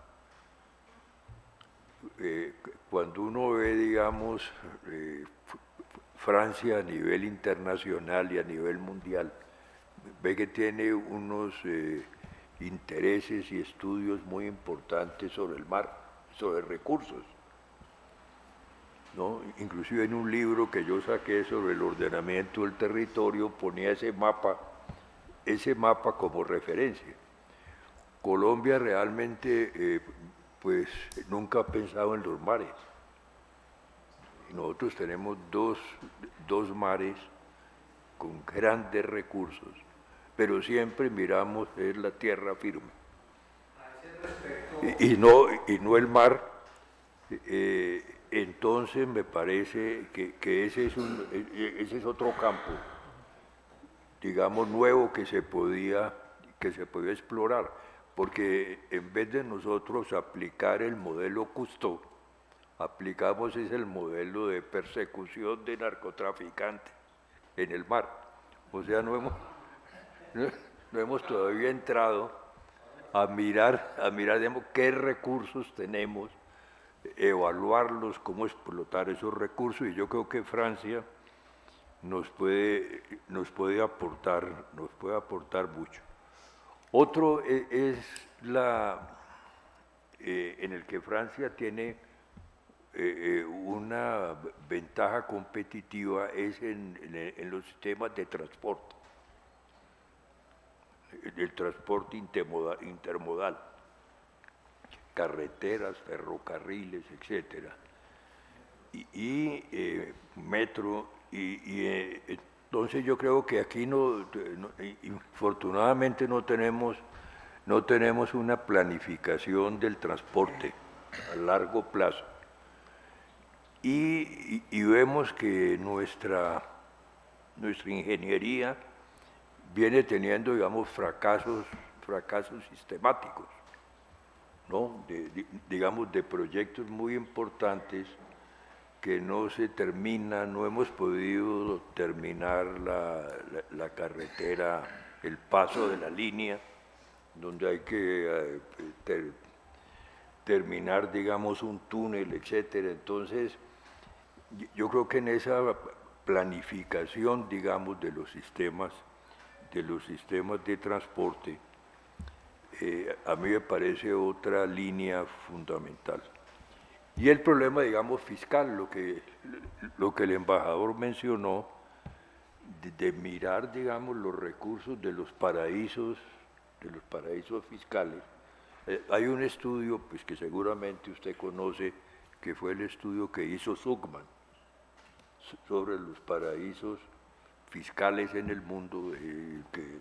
Cuando uno ve, digamos, Francia a nivel internacional y a nivel mundial, ve que tiene unos intereses y estudios muy importantes sobre el mar, sobre recursos, ¿no? Inclusive en un libro que yo saqué sobre el ordenamiento del territorio ponía ese mapa como referencia. Colombia realmente pues nunca ha pensado en los mares. Nosotros tenemos dos mares con grandes recursos, pero siempre miramos es la tierra firme. Y no el mar. Entonces me parece que ese es otro campo, digamos, nuevo que se podía explorar, porque en vez de nosotros aplicar el modelo Cousteau, aplicamos el modelo de persecución de narcotraficantes en el mar. O sea, no hemos todavía entrado a mirar digamos, qué recursos tenemos, evaluarlos, cómo explotar esos recursos, y yo creo que Francia nos puede aportar mucho. Otro es en el que Francia tiene una ventaja competitiva es en los sistemas de transporte, el transporte intermodal, carreteras, ferrocarriles, etcétera, y metro, entonces yo creo que aquí infortunadamente no tenemos una planificación del transporte a largo plazo, y vemos que nuestra ingeniería viene teniendo, digamos, fracasos sistemáticos, ¿no? Digamos, de proyectos muy importantes que no se terminan, no hemos podido terminar la carretera, el paso de la línea, donde hay que terminar, digamos, un túnel, etcétera. Entonces, yo creo que en esa planificación, digamos, de los sistemas de transporte, a mí me parece otra línea fundamental. Y el problema, digamos, fiscal, lo que el embajador mencionó, de mirar, digamos, los recursos de los paraísos fiscales. Hay un estudio, pues, que seguramente usted conoce, que fue el estudio que hizo Zuckman sobre los paraísos fiscales en el mundo, que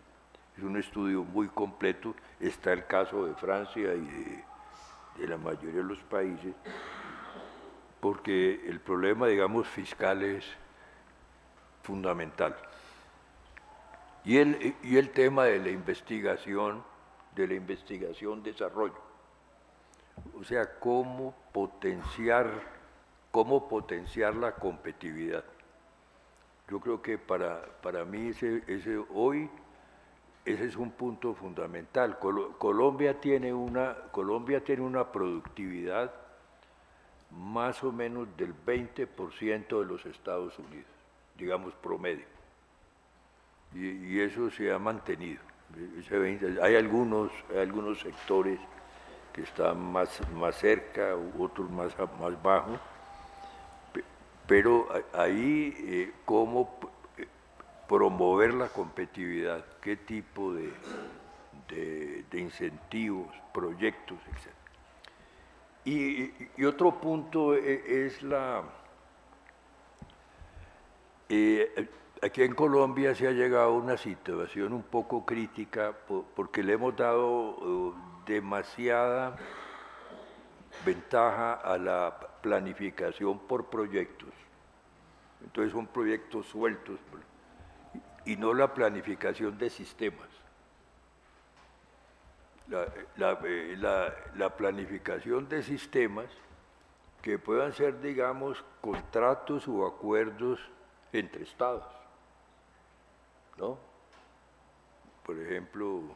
es un estudio muy completo. Está el caso de Francia y de la mayoría de los países, porque el problema, digamos, fiscal es fundamental. Y el tema de la investigación desarrollo. O sea, cómo potenciar la competitividad. Yo creo que para mí ese es un punto fundamental. Colombia tiene una productividad más o menos del 20% de los Estados Unidos, digamos promedio. Y eso se ha mantenido. Hay algunos sectores que están más cerca, otros más bajos, pero ahí cómo promover la competitividad, qué tipo de incentivos, proyectos, etc. Y otro punto es aquí en Colombia se ha llegado a una situación un poco crítica porque le hemos dado demasiada ventaja a la planificación por proyectos. Entonces son proyectos sueltos y no la planificación de sistemas. La planificación de sistemas que puedan ser, digamos, contratos o acuerdos entre estados, ¿no? Por ejemplo,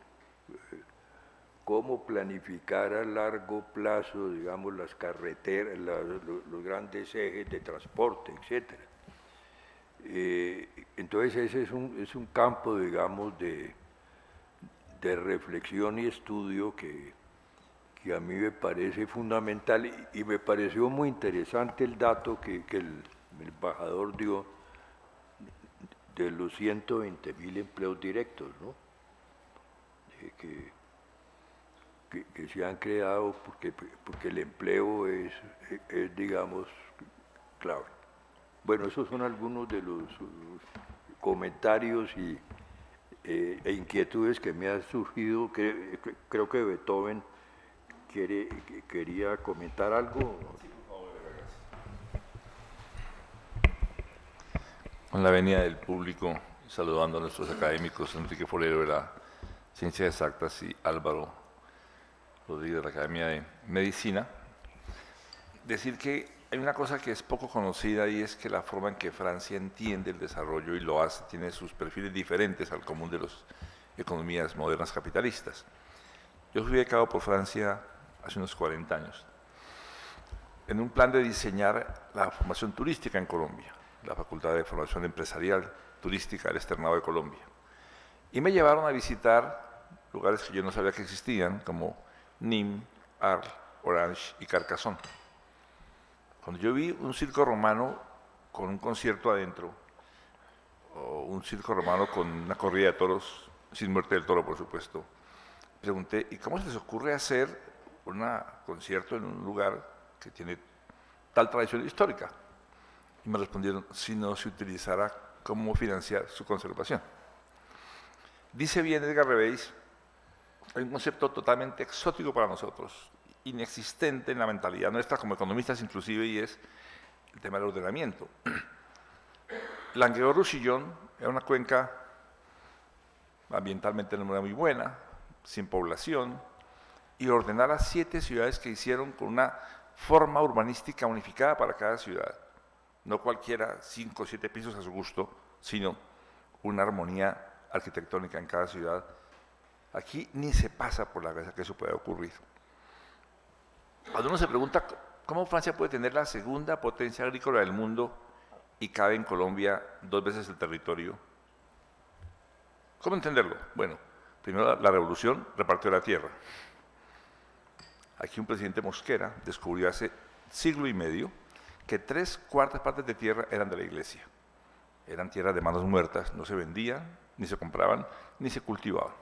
cómo planificar a largo plazo, digamos, las carreteras, los grandes ejes de transporte, etcétera. Entonces ese es un campo, digamos, de reflexión y estudio que a mí me parece fundamental y me pareció muy interesante el dato que el embajador dio de los 120.000 empleos directos, ¿no? Que se han creado porque el empleo es, digamos, clave. Bueno, esos son algunos de los comentarios e inquietudes que me han surgido. Creo que Beethoven quería comentar algo. Con la venia del público, saludando a nuestros académicos, Enrique Forero de la Ciencias Exactas y Álvaro Rodríguez de la Academia de Medicina, decir que hay una cosa que es poco conocida y es que la forma en que Francia entiende el desarrollo y lo hace tiene sus perfiles diferentes al común de las economías modernas capitalistas. Yo fui becado por Francia hace unos 40 años en un plan de diseñar la formación turística en Colombia, la Facultad de Formación Empresarial Turística del Externado de Colombia. Y me llevaron a visitar lugares que yo no sabía que existían, como Nîmes, Arles, Orange y Carcassonne. Cuando yo vi un circo romano con un concierto adentro, o un circo romano con una corrida de toros, sin muerte del toro, por supuesto, pregunté, ¿y cómo se les ocurre hacer un concierto en un lugar que tiene tal tradición histórica? Y me respondieron, si no se utilizara, ¿cómo financiar su conservación? Dice bien Edgar Reveis, hay un concepto totalmente exótico para nosotros, inexistente en la mentalidad nuestra como economistas inclusive, y es el tema del ordenamiento. Languedoc-Roussillon era una cuenca ambientalmente no era muy buena, sin población, y ordenar a 7 ciudades que hicieron con una forma urbanística unificada para cada ciudad. No cualquiera 5 o 7 pisos a su gusto, sino una armonía arquitectónica en cada ciudad. Aquí ni se pasa por la cabeza que eso pueda ocurrir. Cuando uno se pregunta cómo Francia puede tener la segunda potencia agrícola del mundo y cabe en Colombia 2 veces el territorio, ¿cómo entenderlo? Bueno, primero la revolución repartió la tierra. Aquí un presidente Mosquera descubrió hace siglo y medio que 3/4 partes de tierra eran de la iglesia. Eran tierras de manos muertas, no se vendían, ni se compraban, ni se cultivaban.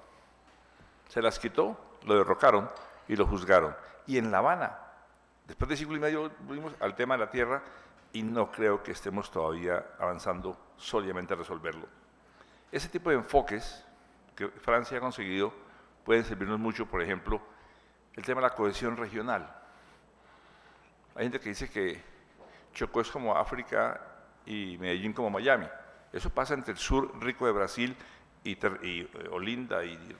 Se las quitó, lo derrocaron y lo juzgaron. Y en La Habana, después de siglo y medio, volvimos al tema de la tierra y no creo que estemos todavía avanzando sólidamente a resolverlo. Ese tipo de enfoques que Francia ha conseguido pueden servirnos mucho, por ejemplo, el tema de la cohesión regional. Hay gente que dice que Chocó es como África y Medellín como Miami. Eso pasa entre el sur rico de Brasil y Olinda y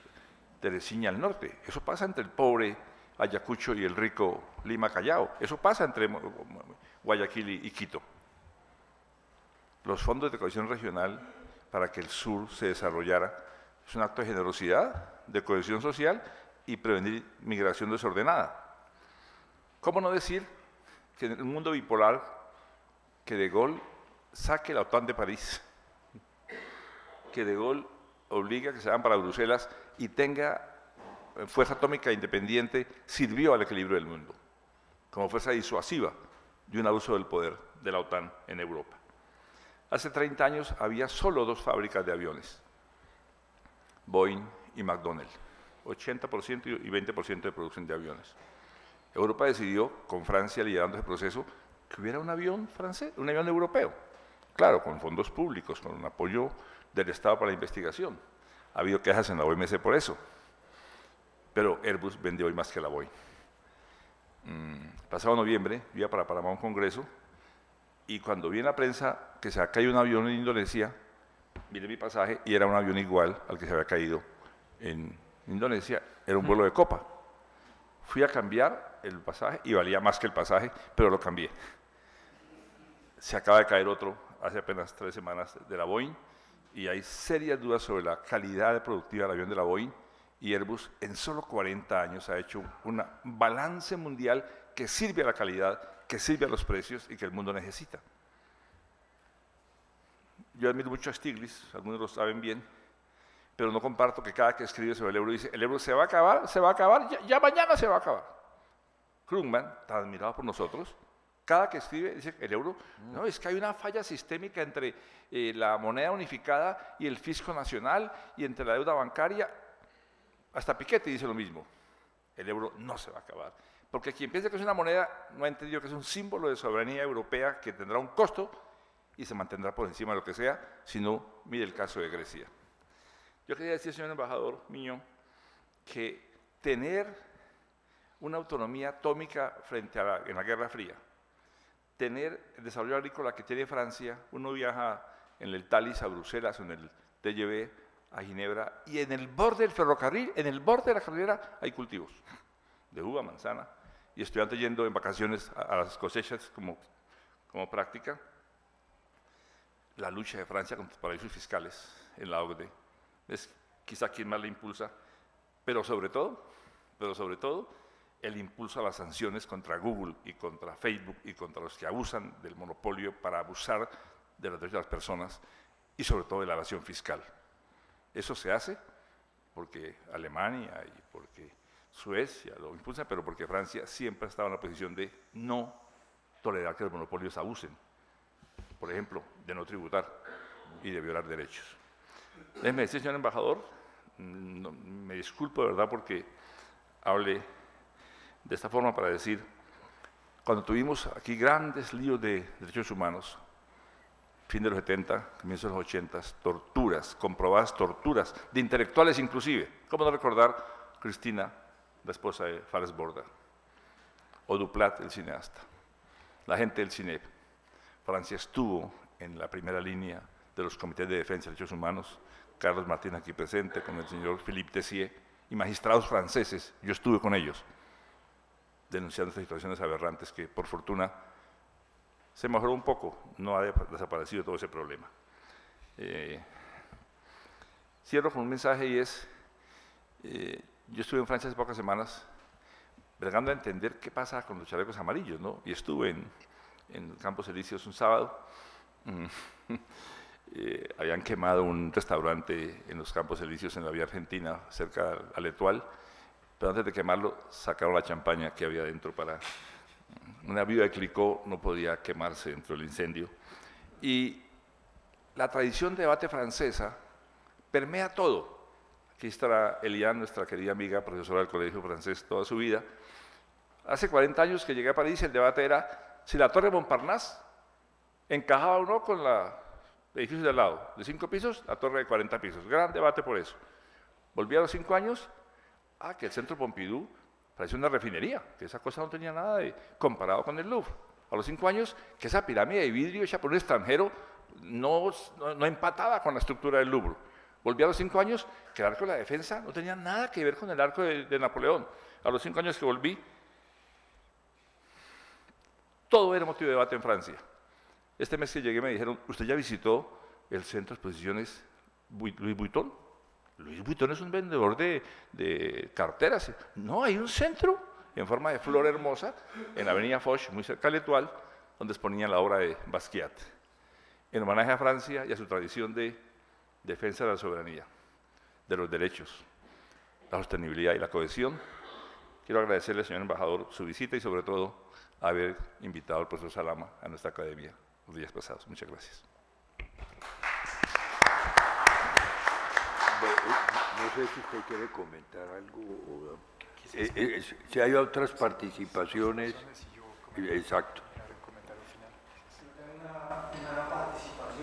Teresina al norte. Eso pasa entre el pobre Ayacucho y el rico Lima Callao. Eso pasa entre Guayaquil y Quito. Los fondos de cohesión regional para que el sur se desarrollara es un acto de generosidad, de cohesión social y prevenir migración desordenada. ¿Cómo no decir que en un mundo bipolar que De Gaulle saque la OTAN de París, que De Gaulle obliga a que se vayan para Bruselas y tenga fuerza atómica independiente, sirvió al equilibrio del mundo, como fuerza disuasiva de un abuso del poder de la OTAN en Europa? Hace 30 años había solo 2 fábricas de aviones, Boeing y McDonnell, 80% y 20% de producción de aviones. Europa decidió, con Francia liderando ese proceso, que hubiera un avión francés, un avión europeo. claro, con fondos públicos, con un apoyo del Estado para la investigación. Ha habido quejas en la OMC por eso, pero Airbus vende hoy más que la Boeing. Pasado noviembre, iba para Panamá a un congreso, y cuando vi en la prensa que se ha caído un avión en Indonesia, miré mi pasaje y era un avión igual al que se había caído en Indonesia, era un vuelo de copa. Fui a cambiar el pasaje y valía más que el pasaje, pero lo cambié. Se acaba de caer otro hace apenas 3 semanas de la Boeing y hay serias dudas sobre la calidad productiva del avión de la Boeing, y Airbus en solo 40 años ha hecho un balance mundial que sirve a la calidad, que sirve a los precios y que el mundo necesita. Yo admiro mucho a Stiglitz, algunos lo saben bien, pero no comparto que cada que escribe sobre el euro dice, el euro se va a acabar, ya mañana se va a acabar. Krugman, tan admirado por nosotros, cada que escribe dice el euro, no, es que hay una falla sistémica entre la moneda unificada y el fisco nacional y entre la deuda bancaria. Hasta Piketty dice lo mismo, el euro no se va a acabar, porque quien piensa que es una moneda no ha entendido que es un símbolo de soberanía europea que tendrá un costo y se mantendrá por encima de lo que sea, si no, mire el caso de Grecia. Yo quería decir, señor embajador mío, que tener una autonomía atómica frente a en la Guerra Fría, tener el desarrollo agrícola que tiene Francia, uno viaja en el Thalys a Bruselas o en el TGV a Ginebra, y en el borde del ferrocarril, en el borde de la carretera, hay cultivos de uva, manzana, y estudiantes yendo en vacaciones a las cosechas como práctica. La lucha de Francia contra los paraísos fiscales en la OCDE es quizá quien más la impulsa, pero sobre todo, el impulso a las sanciones contra Google y contra Facebook y contra los que abusan del monopolio para abusar de los derechos de las personas y sobre todo de la evasión fiscal. Eso se hace porque Alemania y porque Suecia lo impulsan, pero porque Francia siempre ha estado en la posición de no tolerar que los monopolios abusen, por ejemplo, de no tributar y de violar derechos. Déjeme decir, señor embajador, me disculpo de verdad porque hablé de esta forma para decir, cuando tuvimos aquí grandes líos de derechos humanos, fin de los 70, comienzo de los 80, torturas, comprobadas torturas, de intelectuales inclusive. ¿Cómo no recordar Cristina, la esposa de Fares Borda, o Duplat, el cineasta, la gente del CINEP? Francia estuvo en la primera línea de los comités de defensa de derechos humanos, Carlos Martín aquí presente, con el señor Philippe Tessier, y magistrados franceses, yo estuve con ellos, denunciando estas situaciones aberrantes que, por fortuna, se mejoró un poco, no ha desaparecido todo ese problema. Cierro con un mensaje y es, yo estuve en Francia hace pocas semanas, bregando a entender qué pasa con los chalecos amarillos, ¿no? Y estuve en Campos Elíseos un sábado, habían quemado un restaurante en los Campos Elíseos en la vía argentina, cerca al Etoile, pero antes de quemarlo sacaron la champaña que había dentro para... Una viuda de Clicquot no podía quemarse dentro del incendio. Y la tradición de debate francesa permea todo. Aquí estará Eliane, nuestra querida amiga, profesora del Colegio Francés toda su vida. Hace 40 años que llegué a París, el debate era si la Torre Montparnasse encajaba o no con el edificio de al lado, de 5 pisos, la torre de 40 pisos. Gran debate por eso. Volví a los 5 años, que el Centro Pompidou parecía una refinería, que esa cosa no tenía nada de comparado con el Louvre. A los 5 años, que esa pirámide de vidrio hecha por un extranjero no empataba con la estructura del Louvre. Volví a los 5 años, que el arco de la defensa no tenía nada que ver con el arco de Napoleón. A los 5 años que volví, todo era motivo de debate en Francia. Este mes que llegué me dijeron, ¿usted ya visitó el centro de exposiciones Louis Vuitton? Louis Vuitton es un vendedor de carteras. No, hay un centro en forma de flor hermosa en la avenida Foch, muy cerca de l'Étoile, donde exponían la obra de Basquiat, en homenaje a Francia y a su tradición de defensa de la soberanía, de los derechos, la sostenibilidad y la cohesión. Quiero agradecerle, señor embajador, su visita y sobre todo haber invitado al profesor Salama a nuestra academia los días pasados. Muchas gracias. No sé si usted quiere comentar algo. Si hay otras participaciones. Exacto. Una participación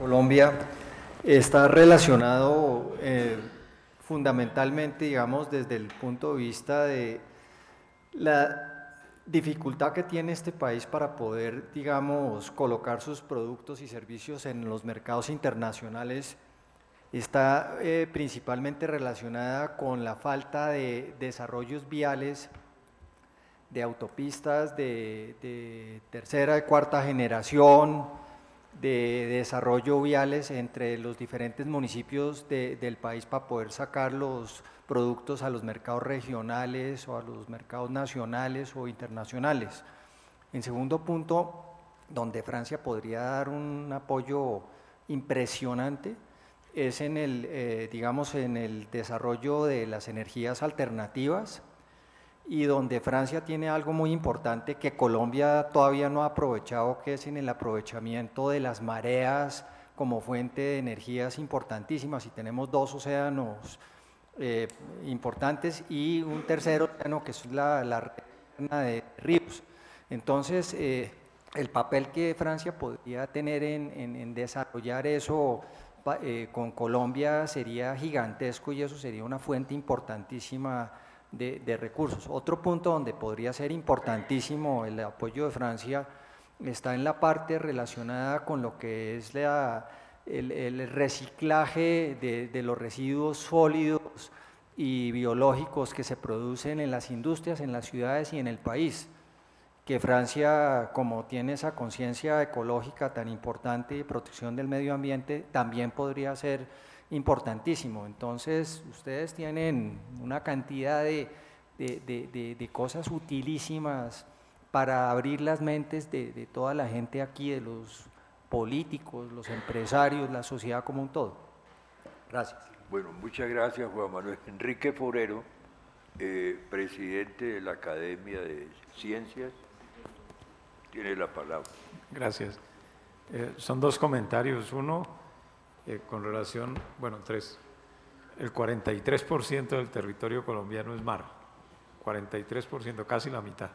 Colombia está relacionado fundamentalmente, digamos, desde el punto de vista de la dificultad que tiene este país para poder, digamos, colocar sus productos y servicios en los mercados internacionales. Está principalmente relacionada con la falta de desarrollos viales, de autopistas de tercera y cuarta generación, de desarrollo viales entre los diferentes municipios del país para poder sacar los productos a los mercados regionales o a los mercados nacionales o internacionales. En segundo punto, donde Francia podría dar un apoyo impresionante, es en el, digamos, en el desarrollo de las energías alternativas, y donde Francia tiene algo muy importante que Colombia todavía no ha aprovechado, que es en el aprovechamiento de las mareas como fuente de energías importantísimas, y tenemos dos océanos importantes y un tercer océano que es la red de ríos. Entonces, el papel que Francia podría tener en desarrollar eso con Colombia sería gigantesco, y eso sería una fuente importantísima de recursos. Otro punto donde podría ser importantísimo el apoyo de Francia está en la parte relacionada con lo que es el reciclaje de los residuos sólidos y biológicos que se producen en las industrias, en las ciudades y en el país, que Francia, como tiene esa conciencia ecológica tan importante y de protección del medio ambiente, también podría ser importantísimo. Entonces, ustedes tienen una cantidad de cosas utilísimas para abrir las mentes de toda la gente aquí, de los políticos, los empresarios, la sociedad como un todo. Gracias. Bueno, muchas gracias, Juan Manuel. Enrique Forero, presidente de la Academia de Ciencias, tiene la palabra. Gracias. Son dos comentarios. Uno, con relación, bueno, tres. El 43% del territorio colombiano es mar, 43%, casi la mitad.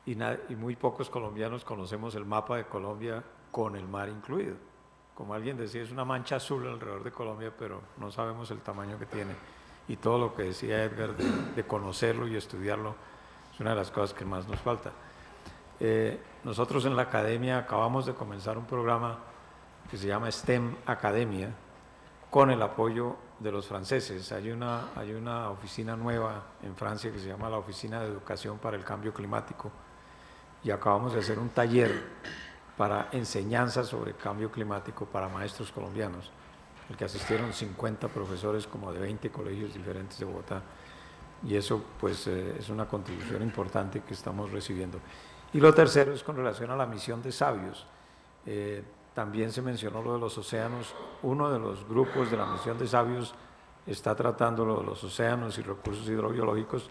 Y muy pocos colombianos conocemos el mapa de Colombia con el mar incluido. Como alguien decía, es una mancha azul alrededor de Colombia, pero no sabemos el tamaño que tiene. Y todo lo que decía Edgar de conocerlo y estudiarlo es una de las cosas que más nos falta. Nosotros en la academia acabamos de comenzar un programa que se llama STEM Academia, con el apoyo de los franceses. Hay una oficina nueva en Francia que se llama la Oficina de Educación para el Cambio Climático, y acabamos de hacer un taller para enseñanza sobre cambio climático para maestros colombianos, al que asistieron 50 profesores como de 20 colegios diferentes de Bogotá, y eso pues es una contribución importante que estamos recibiendo. Y lo tercero es con relación a la misión de sabios. También se mencionó lo de los océanos. Uno de los grupos de la misión de sabios está tratando lo de los océanos y recursos hidrobiológicos,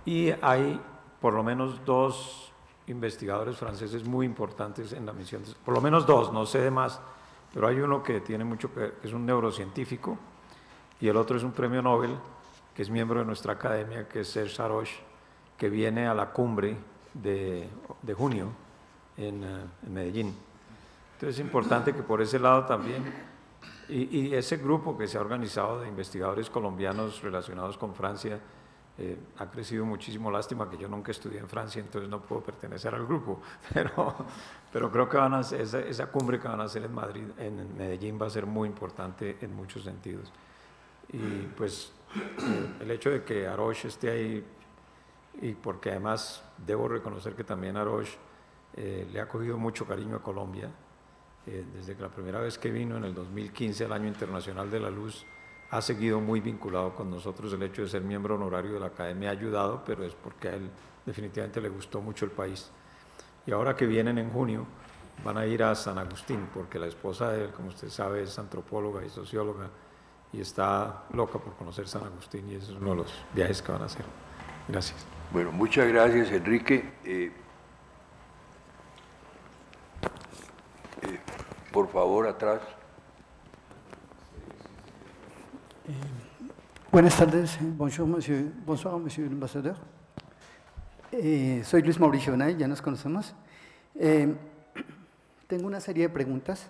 y hay por lo menos dos investigadores franceses muy importantes en la misión, por lo menos dos, no sé de más, pero hay uno que tiene mucho que es un neurocientífico, y el otro es un premio Nobel que es miembro de nuestra academia, que es Serge Haroche, que viene a la cumbre de junio en Medellín. Entonces es importante que por ese lado también, y ese grupo que se ha organizado de investigadores colombianos relacionados con Francia ha crecido muchísimo. Lástima que yo nunca estudié en Francia, entonces no puedo pertenecer al grupo, pero creo que van a hacer, esa cumbre que van a hacer en Madrid, en Medellín, va a ser muy importante en muchos sentidos. Y pues el hecho de que Haroche esté ahí, y porque además debo reconocer que también Haroche le ha cogido mucho cariño a Colombia, desde que la primera vez que vino en el 2015 al Año Internacional de la Luz, ha seguido muy vinculado con nosotros. El hecho de ser miembro honorario de la Academia ha ayudado, pero es porque a él definitivamente le gustó mucho el país. Y ahora que vienen en junio, van a ir a San Agustín, porque la esposa de él, como usted sabe, es antropóloga y socióloga, y está loca por conocer San Agustín, y ese es uno de los viajes que van a hacer. Gracias. Bueno, muchas gracias, Enrique. Por favor, atrás. Buenas tardes, bonjour, bonsoir, monsieur l'ambassadeur. Soy Luis Mauricio Nay, ya nos conocemos. Tengo una serie de preguntas.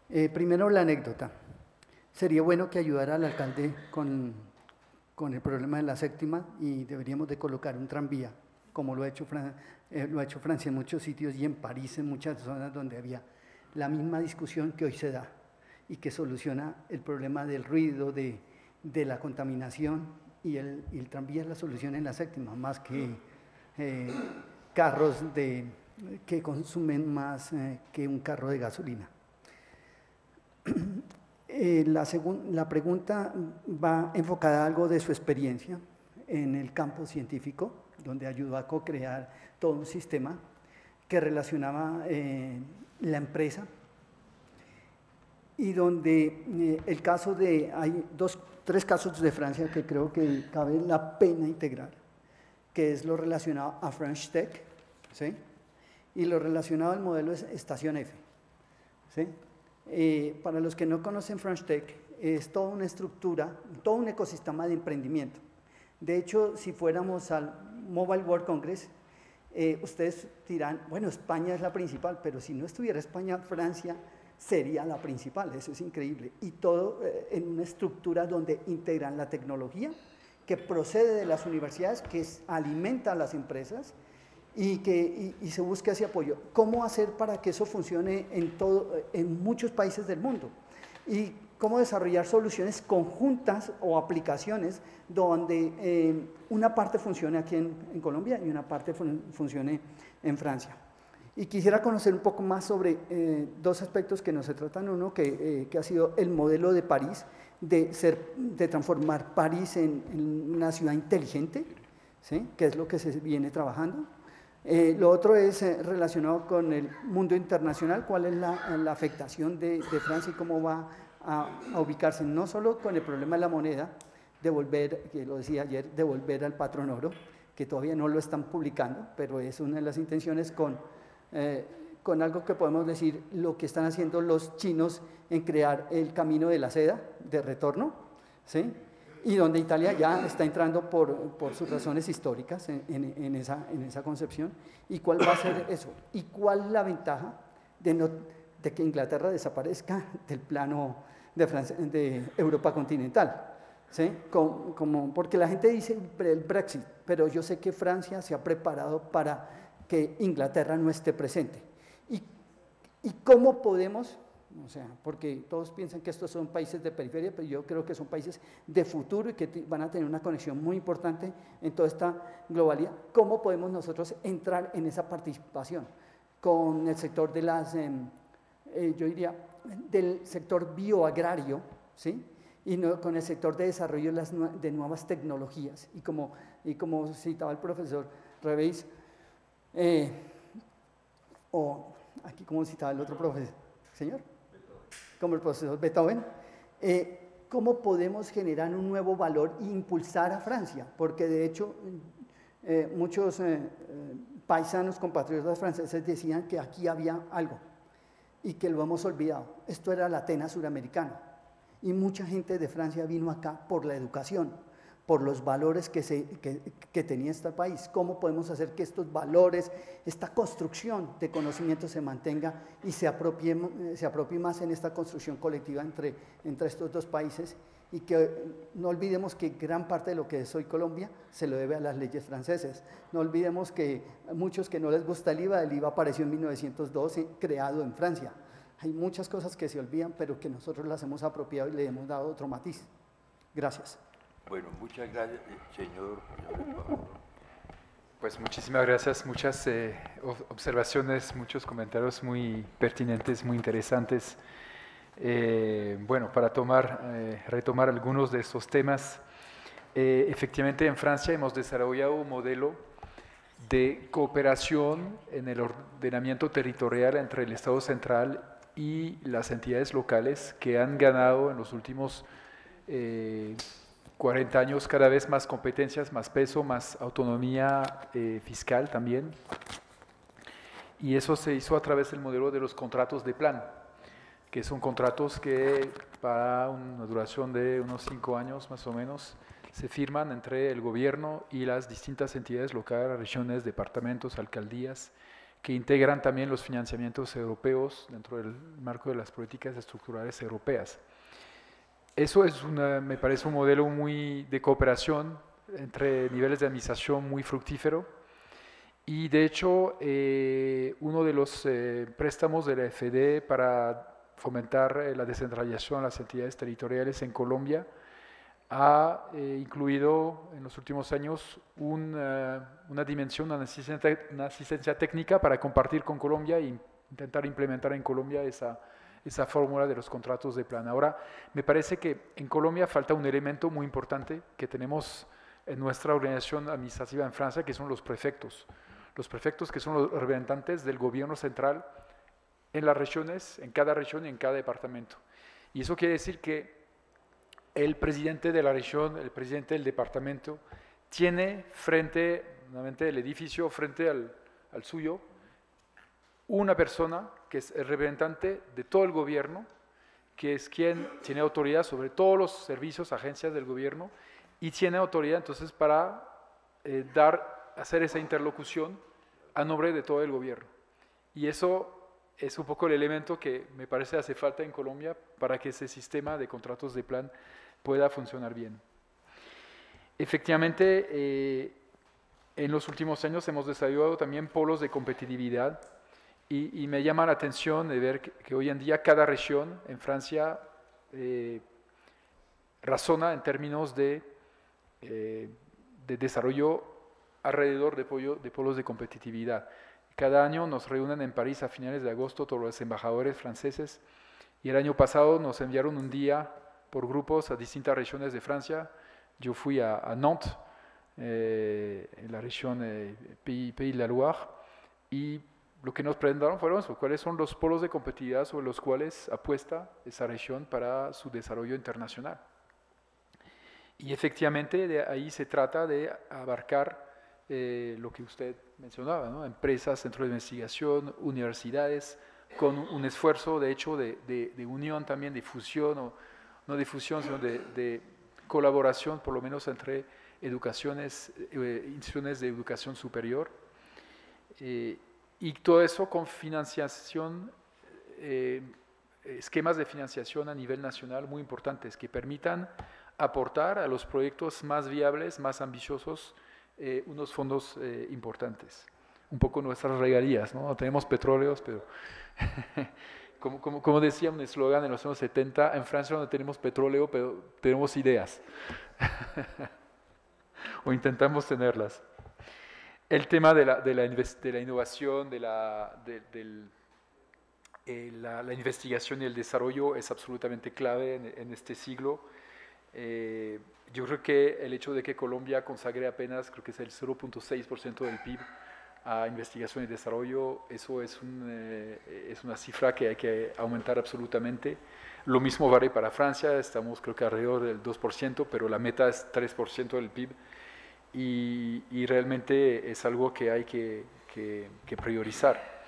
Primero la anécdota. Sería bueno que ayudara al alcalde con el problema de la séptima y deberíamos de colocar un tranvía, como lo ha hecho Francia en muchos sitios y en París en muchas zonas donde había la misma discusión que hoy se da y que soluciona el problema del ruido, de la contaminación, y el tranvía es la solución en la séptima, más que carros que consumen más que un carro de gasolina. La pregunta va enfocada a algo de su experiencia en el campo científico, donde ayudó a co-crear todo un sistema que relacionaba la empresa y donde hay tres casos de Francia que creo que cabe la pena integrar, que es lo relacionado a French Tech, ¿sí? Y lo relacionado al modelo es Estación F, ¿sí? Para los que no conocen French Tech, es toda una estructura, todo un ecosistema de emprendimiento. De hecho, si fuéramos al Mobile World Congress, ustedes dirán, bueno, España es la principal, pero si no estuviera España, Francia sería la principal, eso es increíble. Y todo en una estructura donde integran la tecnología que procede de las universidades, que alimenta a las empresas, y se busca ese apoyo. ¿Cómo hacer para que eso funcione en muchos países del mundo? Y cómo desarrollar soluciones conjuntas o aplicaciones donde una parte funcione aquí en Colombia y una parte funcione en Francia. Y quisiera conocer un poco más sobre dos aspectos que nos se tratan. Uno que ha sido el modelo de París, de transformar París en una ciudad inteligente, ¿sí? Que es lo que se viene trabajando. Lo otro es relacionado con el mundo internacional, cuál es la afectación de Francia y cómo va a ubicarse, no solo con el problema de la moneda, que lo decía ayer, de volver al patrón oro, que todavía no lo están publicando, pero es una de las intenciones con algo que podemos decir, lo que están haciendo los chinos en crear el camino de la seda de retorno, ¿sí? Y donde Italia ya está entrando por sus razones históricas en esa concepción. ¿Y cuál va a ser eso? ¿Y cuál es la ventaja de que Inglaterra desaparezca del plano de Europa continental? ¿Sí? Porque la gente dice el Brexit, pero yo sé que Francia se ha preparado para que Inglaterra no esté presente. ¿Y cómo podemos? O sea, porque todos piensan que estos son países de periferia, pero yo creo que son países de futuro y que van a tener una conexión muy importante en toda esta globalidad. ¿Cómo podemos nosotros entrar en esa participación con el sector de yo diría, del sector bioagrario, ¿sí? Y con el sector de desarrollo de nuevas tecnologías? Y como citaba el profesor Reveis, o aquí como citaba el otro profesor, señor, como el profesor Beethoven, ¿cómo podemos generar un nuevo valor e impulsar a Francia? Porque de hecho muchos paisanos compatriotas franceses decían que aquí había algo y que lo hemos olvidado. Esto era la Atenas suramericana y mucha gente de Francia vino acá por la educación, por los valores que tenía este país. ¿Cómo podemos hacer que estos valores, esta construcción de conocimiento se mantenga y se apropie más en esta construcción colectiva entre estos dos países? Y que no olvidemos que gran parte de lo que es hoy Colombia se lo debe a las leyes francesas. No olvidemos que a muchos que no les gusta el IVA apareció en 1912, creado en Francia. Hay muchas cosas que se olvidan, pero que nosotros las hemos apropiado y le hemos dado otro matiz. Gracias. Bueno, muchas gracias, señor. Pues muchísimas gracias, muchas observaciones, muchos comentarios muy pertinentes, muy interesantes. Bueno, para retomar algunos de estos temas, efectivamente en Francia hemos desarrollado un modelo de cooperación en el ordenamiento territorial entre el Estado central y las entidades locales que han ganado en los últimos 40 años cada vez más competencias, más peso, más autonomía fiscal también. Y eso se hizo a través del modelo de los contratos de plan, que son contratos que para una duración de unos 5 años más o menos se firman entre el gobierno y las distintas entidades locales, regiones, departamentos, alcaldías, que integran también los financiamientos europeos dentro del marco de las políticas estructurales europeas. Eso es me parece un modelo muy de cooperación entre niveles de administración muy fructífero, y de hecho uno de los préstamos de la FED para fomentar la descentralización a las entidades territoriales en Colombia ha incluido en los últimos años una dimensión, una asistencia técnica para compartir con Colombia e intentar implementar en Colombia esa fórmula de los contratos de plan. Ahora, me parece que en Colombia falta un elemento muy importante que tenemos en nuestra organización administrativa en Francia, que son los prefectos. Los prefectos, que son los representantes del gobierno central en las regiones, en cada región y en cada departamento. Y eso quiere decir que el presidente de la región, el presidente del departamento, tiene frente, nuevamente el edificio, frente al suyo, una persona que es el representante de todo el gobierno, que es quien tiene autoridad sobre todos los servicios, agencias del gobierno, y tiene autoridad entonces para hacer esa interlocución a nombre de todo el gobierno. Y eso es un poco el elemento que me parece hace falta en Colombia para que ese sistema de contratos de plan pueda funcionar bien. Efectivamente, en los últimos años hemos desarrollado también polos de competitividad, y me llama la atención de ver que hoy en día cada región en Francia razona en términos de desarrollo alrededor de polos de competitividad. Cada año nos reúnen en París a finales de agosto todos los embajadores franceses, y el año pasado nos enviaron un día por grupos a distintas regiones de Francia. Yo fui a Nantes, en la región Pays de la Loire, y lo que nos presentaron fueron cuáles son los polos de competitividad sobre los cuales apuesta esa región para su desarrollo internacional. Y efectivamente de ahí se trata de abarcar lo que usted mencionaba, ¿no? Empresas, centros de investigación, universidades, con un esfuerzo de hecho de unión también, de fusión, o no de fusión, sino de colaboración, por lo menos entre instituciones de educación superior, y todo eso con financiación, esquemas de financiación a nivel nacional muy importantes que permitan aportar a los proyectos más viables, más ambiciosos, unos fondos importantes. Un poco nuestras regalías, ¿no? No tenemos petróleos, pero como decía un eslogan en los años 70, en Francia no tenemos petróleo, pero tenemos ideas. O intentamos tenerlas. El tema de la innovación, la investigación y el desarrollo es absolutamente clave en este siglo. Yo creo que el hecho de que Colombia consagre apenas, creo que es el 0.6% del PIB a investigación y desarrollo, eso es una cifra que hay que aumentar absolutamente. Lo mismo vale para Francia, estamos creo que alrededor del 2%, pero la meta es 3% del PIB, y realmente es algo que hay que priorizar.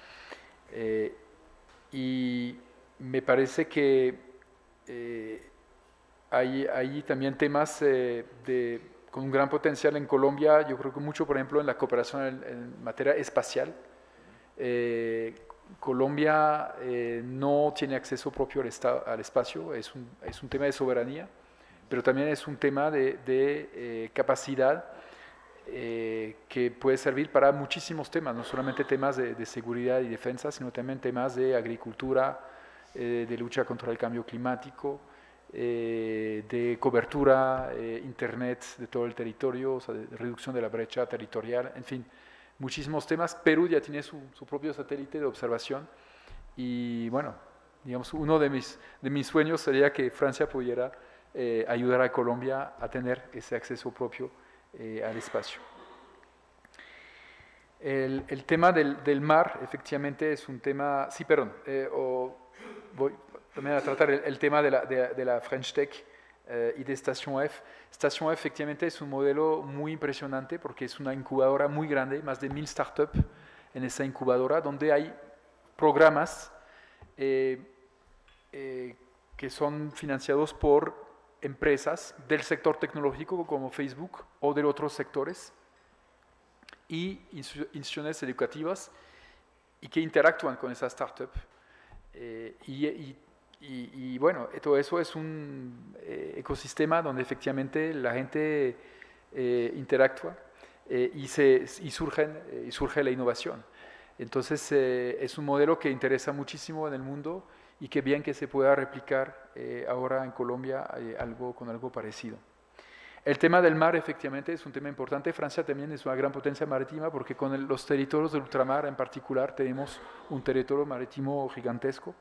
Y me parece que hay también temas con un gran potencial en Colombia. Yo creo que mucho, por ejemplo, en la cooperación en materia espacial. Colombia no tiene acceso propio al espacio, es un tema de soberanía, pero también es un tema de capacidad que puede servir para muchísimos temas, no solamente temas de seguridad y defensa, sino también temas de agricultura, de lucha contra el cambio climático, de cobertura, internet de todo el territorio, o sea, de reducción de la brecha territorial, en fin, muchísimos temas. Perú ya tiene su propio satélite de observación, y bueno, digamos, uno de mis sueños sería que Francia pudiera ayudar a Colombia a tener ese acceso propio al espacio. El tema del mar, efectivamente, es un tema. Sí, perdón, voy también a tratar el tema de la French Tech y de Station F. Station F, efectivamente, es un modelo muy impresionante porque es una incubadora muy grande, más de 1000 startups en esa incubadora, donde hay programas que son financiados por empresas del sector tecnológico como Facebook o de otros sectores, y instituciones educativas, que interactúan con esa startup. Y bueno, todo eso es un ecosistema donde efectivamente la gente interactúa y surge la innovación. Entonces es un modelo que interesa muchísimo en el mundo y que bien que se pueda replicar ahora en Colombia con algo parecido. El tema del mar efectivamente es un tema importante. Francia también es una gran potencia marítima porque con los territorios del ultramar en particular tenemos un territorio marítimo gigantesco.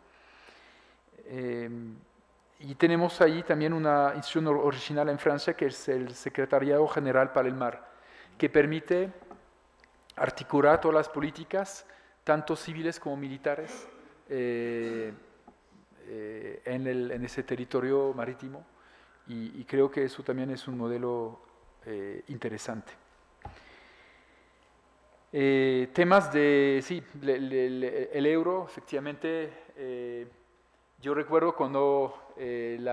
Y tenemos ahí también una institución original en Francia que es el Secretariado General para el Mar, que permite articular todas las políticas, tanto civiles como militares, en ese territorio marítimo, y creo que eso también es un modelo interesante. Temas de, sí, el euro, efectivamente, yo recuerdo cuando el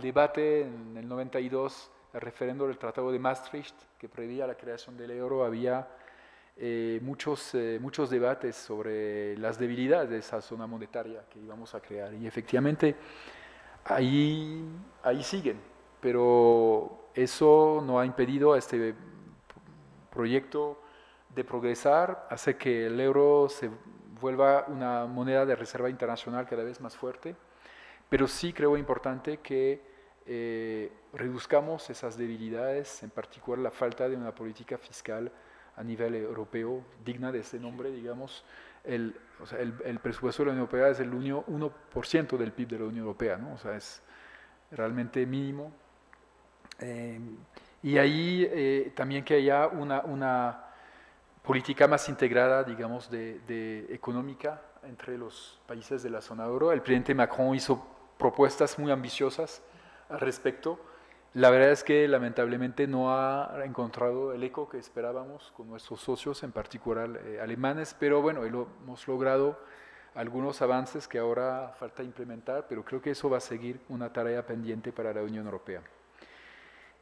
debate en el 92, el referendo del Tratado de Maastricht, que preveía la creación del euro, había muchos debates sobre las debilidades de esa zona monetaria que íbamos a crear. Y efectivamente, ahí siguen, pero eso no ha impedido a este proyecto de progresar, hace que el euro se vuelva una moneda de reserva internacional cada vez más fuerte, pero sí creo importante que reduzcamos esas debilidades, en particular la falta de una política fiscal a nivel europeo digna de ese nombre, digamos. El presupuesto de la Unión Europea es el 1% del PIB de la Unión Europea, ¿no? O sea, es realmente mínimo. Y ahí también que haya una política más integrada, digamos, económica entre los países de la zona euro. El presidente Macron hizo propuestas muy ambiciosas al respecto. La verdad es que lamentablemente no ha encontrado el eco que esperábamos con nuestros socios, en particular alemanes, pero bueno, hemos logrado algunos avances que ahora falta implementar, pero creo que eso va a seguir una tarea pendiente para la Unión Europea.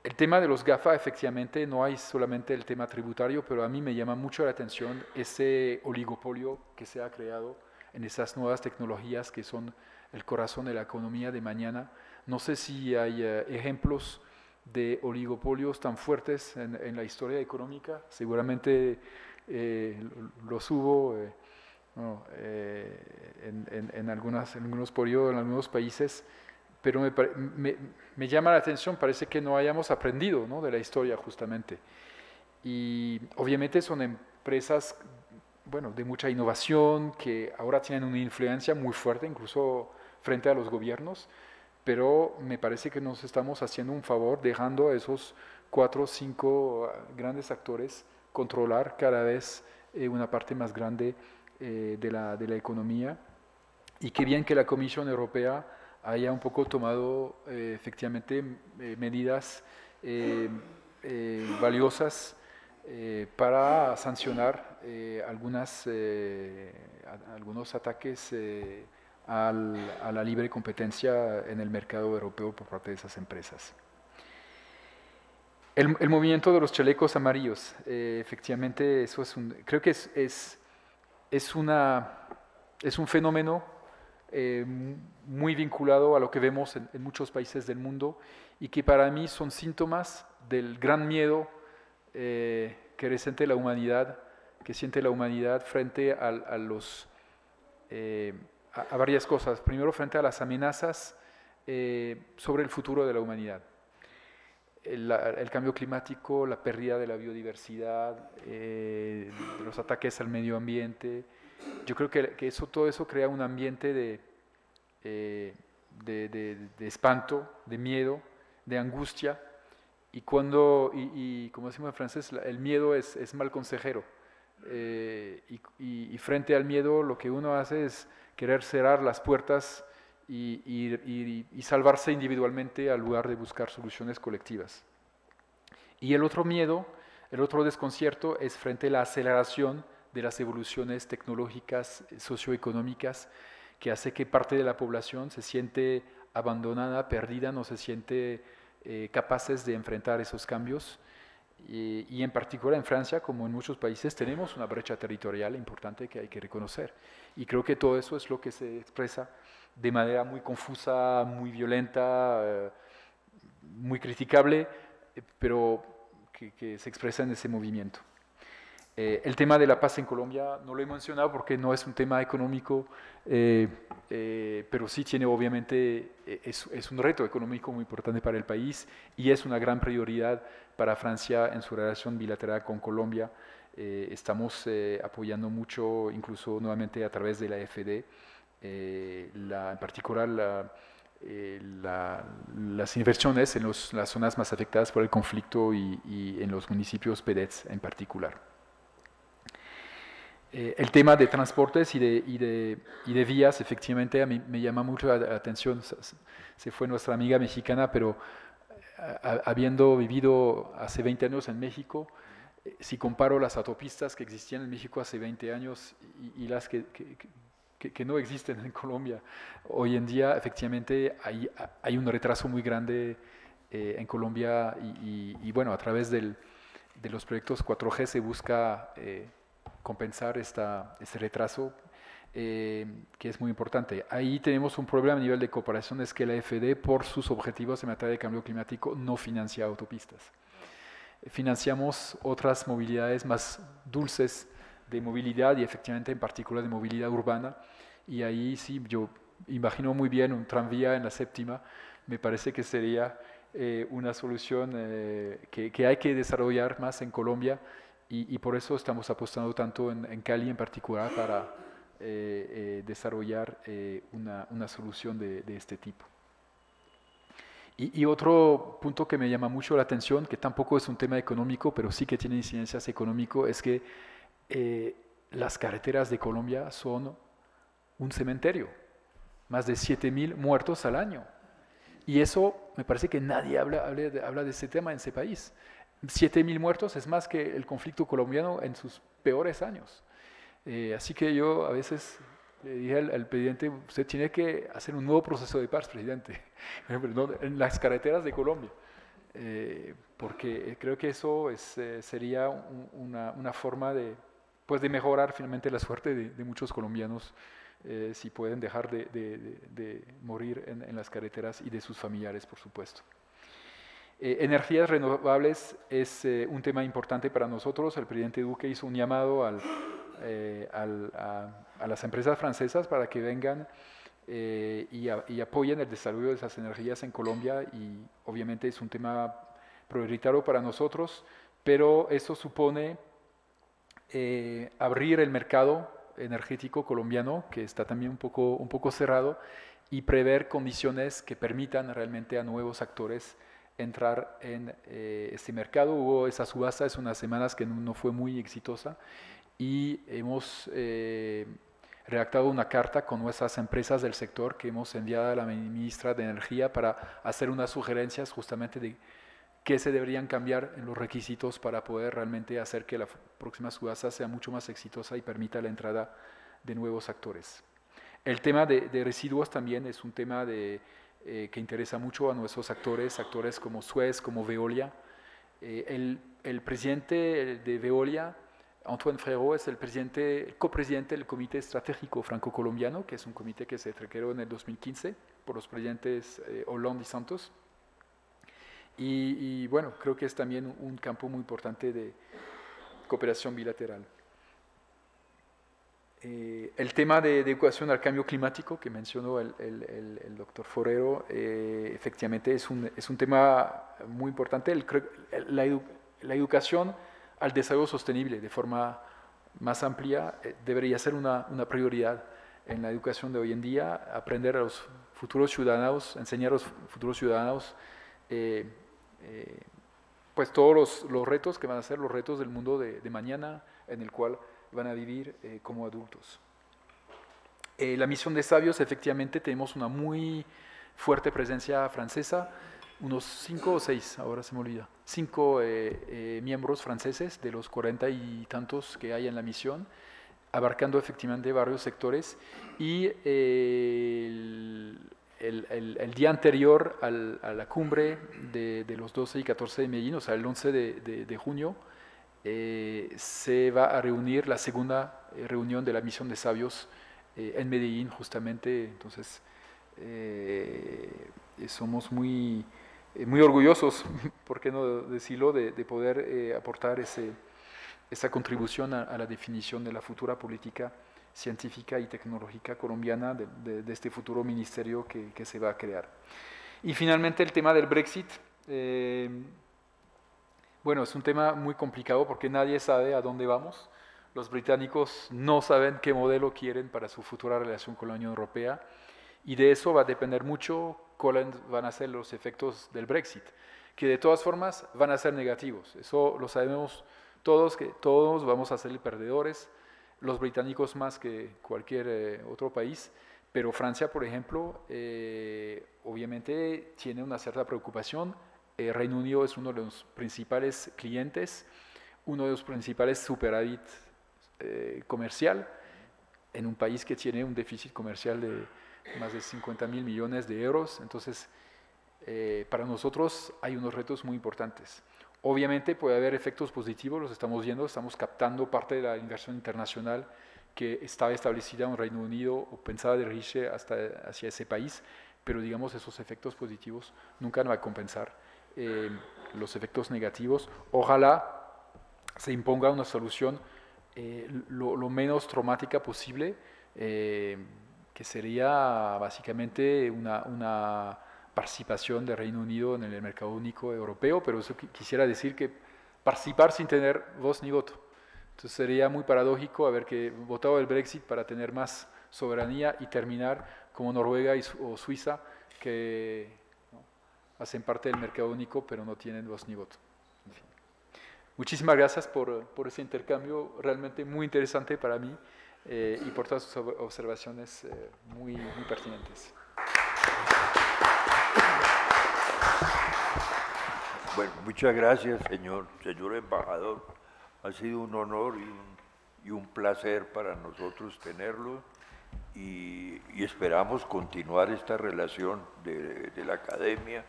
El tema de los GAFA, efectivamente, no hay solamente el tema tributario, pero a mí me llama mucho la atención ese oligopolio que se ha creado en esas nuevas tecnologías que son el corazón de la economía de mañana. No sé si hay ejemplos de oligopolios tan fuertes en la historia económica, seguramente los hubo en algunos periodos, en algunos países, pero me llama la atención, parece que no hayamos aprendido, ¿no?, de la historia justamente. Y obviamente son empresas, bueno, de mucha innovación, que ahora tienen una influencia muy fuerte, incluso frente a los gobiernos, pero me parece que nos estamos haciendo un favor dejando a esos 4 o 5 grandes actores controlar cada vez una parte más grande de la economía, y qué bien que la Comisión Europea haya un poco tomado efectivamente medidas valiosas para sancionar algunos ataques a la libre competencia en el mercado europeo por parte de esas empresas. El movimiento de los chalecos amarillos, efectivamente, eso creo que es un fenómeno muy vinculado a lo que vemos en muchos países del mundo, y que para mí son síntomas del gran miedo que siente la humanidad frente a varias cosas. Primero, frente a las amenazas sobre el futuro de la humanidad. El cambio climático, la pérdida de la biodiversidad, los ataques al medio ambiente. Yo creo que todo eso crea un ambiente de espanto, de miedo, de angustia, y como decimos en francés, el miedo es mal consejero, y frente al miedo lo que uno hace es querer cerrar las puertas y salvarse individualmente al lugar de buscar soluciones colectivas. Y el otro miedo, el otro desconcierto es frente a la aceleración de las evoluciones tecnológicas, socioeconómicas, que hace que parte de la población se siente abandonada, perdida, no se siente capaces de enfrentar esos cambios, y en particular en Francia, como en muchos países, tenemos una brecha territorial importante que hay que reconocer. Y creo que todo eso es lo que se expresa de manera muy confusa, muy violenta, muy criticable, pero que se expresa en ese movimiento. El tema de la paz en Colombia no lo he mencionado porque no es un tema económico, pero sí tiene obviamente, es un reto económico muy importante para el país y es una gran prioridad para Francia en su relación bilateral con Colombia. Estamos apoyando mucho, incluso nuevamente a través de la AFD, en particular las inversiones en las zonas más afectadas por el conflicto y en los municipios PEDETS en particular. El tema de transportes y de vías, efectivamente, a mí me llama mucho la atención. Se fue nuestra amiga mexicana, pero habiendo vivido hace 20 años en México, si comparo las autopistas que existían en México hace 20 años y las que no existen en Colombia, hoy en día, efectivamente, hay un retraso muy grande en Colombia y bueno, a través de los proyectos 4G se busca compensar este retraso que es muy importante. Ahí tenemos un problema a nivel de cooperación, es que la AFD, por sus objetivos en materia de cambio climático, no financia autopistas. Financiamos otras movilidades más dulces de movilidad y efectivamente en particular de movilidad urbana, y ahí sí, yo imagino muy bien un tranvía en la séptima, me parece que sería una solución que hay que desarrollar más en Colombia. Y por eso estamos apostando tanto en Cali en particular para desarrollar una solución de este tipo. Y otro punto que me llama mucho la atención, que tampoco es un tema económico, pero sí que tiene incidencias económicas, es que las carreteras de Colombia son un cementerio. Más de 7.000 muertos al año. Y eso me parece que nadie habla de ese tema en ese país. 7.000 muertos es más que el conflicto colombiano en sus peores años. Así que yo a veces le dije al presidente, usted tiene que hacer un nuevo proceso de paz, presidente, en las carreteras de Colombia, porque creo que eso sería una forma de mejorar finalmente la suerte de muchos colombianos, si pueden dejar de morir en las carreteras y de sus familiares, por supuesto. Energías renovables es un tema importante para nosotros. El presidente Duque hizo un llamado a las empresas francesas para que vengan y apoyen el desarrollo de esas energías en Colombia, y obviamente es un tema prioritario para nosotros, pero eso supone abrir el mercado energético colombiano, que está también un poco cerrado, y prever condiciones que permitan realmente a nuevos actores entrar en este mercado. Hubo esa subasta hace unas semanas que no fue muy exitosa y hemos redactado una carta con nuestras empresas del sector que hemos enviado a la ministra de Energía para hacer unas sugerencias justamente de qué se deberían cambiar en los requisitos para poder realmente hacer que la próxima subasta sea mucho más exitosa y permita la entrada de nuevos actores. El tema de residuos también es un tema que interesa mucho a nuestros actores como Suez, como Veolia. El presidente de Veolia, Antoine Frérot, es el copresidente del Comité Estratégico Franco-Colombiano, que es un comité que se creó en el 2015 por los presidentes Hollande y Santos. Y bueno, creo que es también un campo muy importante de cooperación bilateral. El tema de educación al cambio climático que mencionó el doctor Forero, efectivamente es un tema muy importante. La educación al desarrollo sostenible de forma más amplia debería ser una prioridad en la educación de hoy en día. Aprender a los futuros ciudadanos, enseñar a los futuros ciudadanos pues todos los retos que van a ser los retos del mundo de mañana, en el cual van a vivir como adultos. La misión de Sabios, efectivamente, tenemos una muy fuerte presencia francesa, unos 5 o 6, ahora se me olvida, 5 miembros franceses de los 40 y tantos que hay en la misión, abarcando efectivamente varios sectores, y el día anterior a la cumbre de los 12 y 14 de Medellín, o sea, el 11 de junio, se va a reunir la segunda reunión de la misión de sabios en Medellín, justamente. Entonces, somos muy orgullosos, por qué no decirlo, de poder aportar esa contribución a la definición de la futura política científica y tecnológica colombiana de este futuro ministerio que se va a crear. Y finalmente el tema del Brexit. Bueno, es un tema muy complicado porque nadie sabe a dónde vamos. Los británicos no saben qué modelo quieren para su futura relación con la Unión Europea, y de eso va a depender mucho cuáles van a ser los efectos del Brexit, que de todas formas van a ser negativos. Eso lo sabemos todos, que todos vamos a ser perdedores, los británicos más que cualquier otro país, pero Francia, por ejemplo, obviamente tiene una cierta preocupación. Reino Unido es uno de los principales clientes, uno de los principales superávit comercial, en un país que tiene un déficit comercial de más de 50.000 millones de euros. Entonces, para nosotros hay unos retos muy importantes. Obviamente puede haber efectos positivos, los estamos viendo, estamos captando parte de la inversión internacional que estaba establecida en Reino Unido o pensaba dirigirse hacia ese país, pero digamos esos efectos positivos nunca van a compensar los efectos negativos. Ojalá se imponga una solución lo menos traumática posible, que sería básicamente una participación del Reino Unido en el mercado único europeo, pero eso quisiera decir que participar sin tener voz ni voto. Entonces sería muy paradójico haber que votado el Brexit para tener más soberanía y terminar como Noruega o Suiza, que hacen parte del mercado único pero no tienen voz ni voto. En fin. Muchísimas gracias por ese intercambio realmente muy interesante para mí, y por todas sus observaciones muy pertinentes. Bueno, muchas gracias, señor embajador. Ha sido un honor y un placer para nosotros tenerlo, y esperamos continuar esta relación de la academia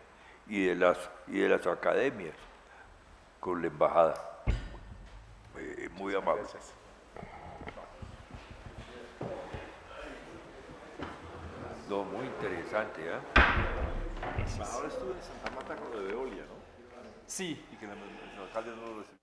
y de las academias con la embajada. Muy amable. Gracias. No, muy interesante, ¿eh? Ahora estuve en Santa Marta con lo de Veolia, ¿no? Sí. Y que el alcalde no lo recibió.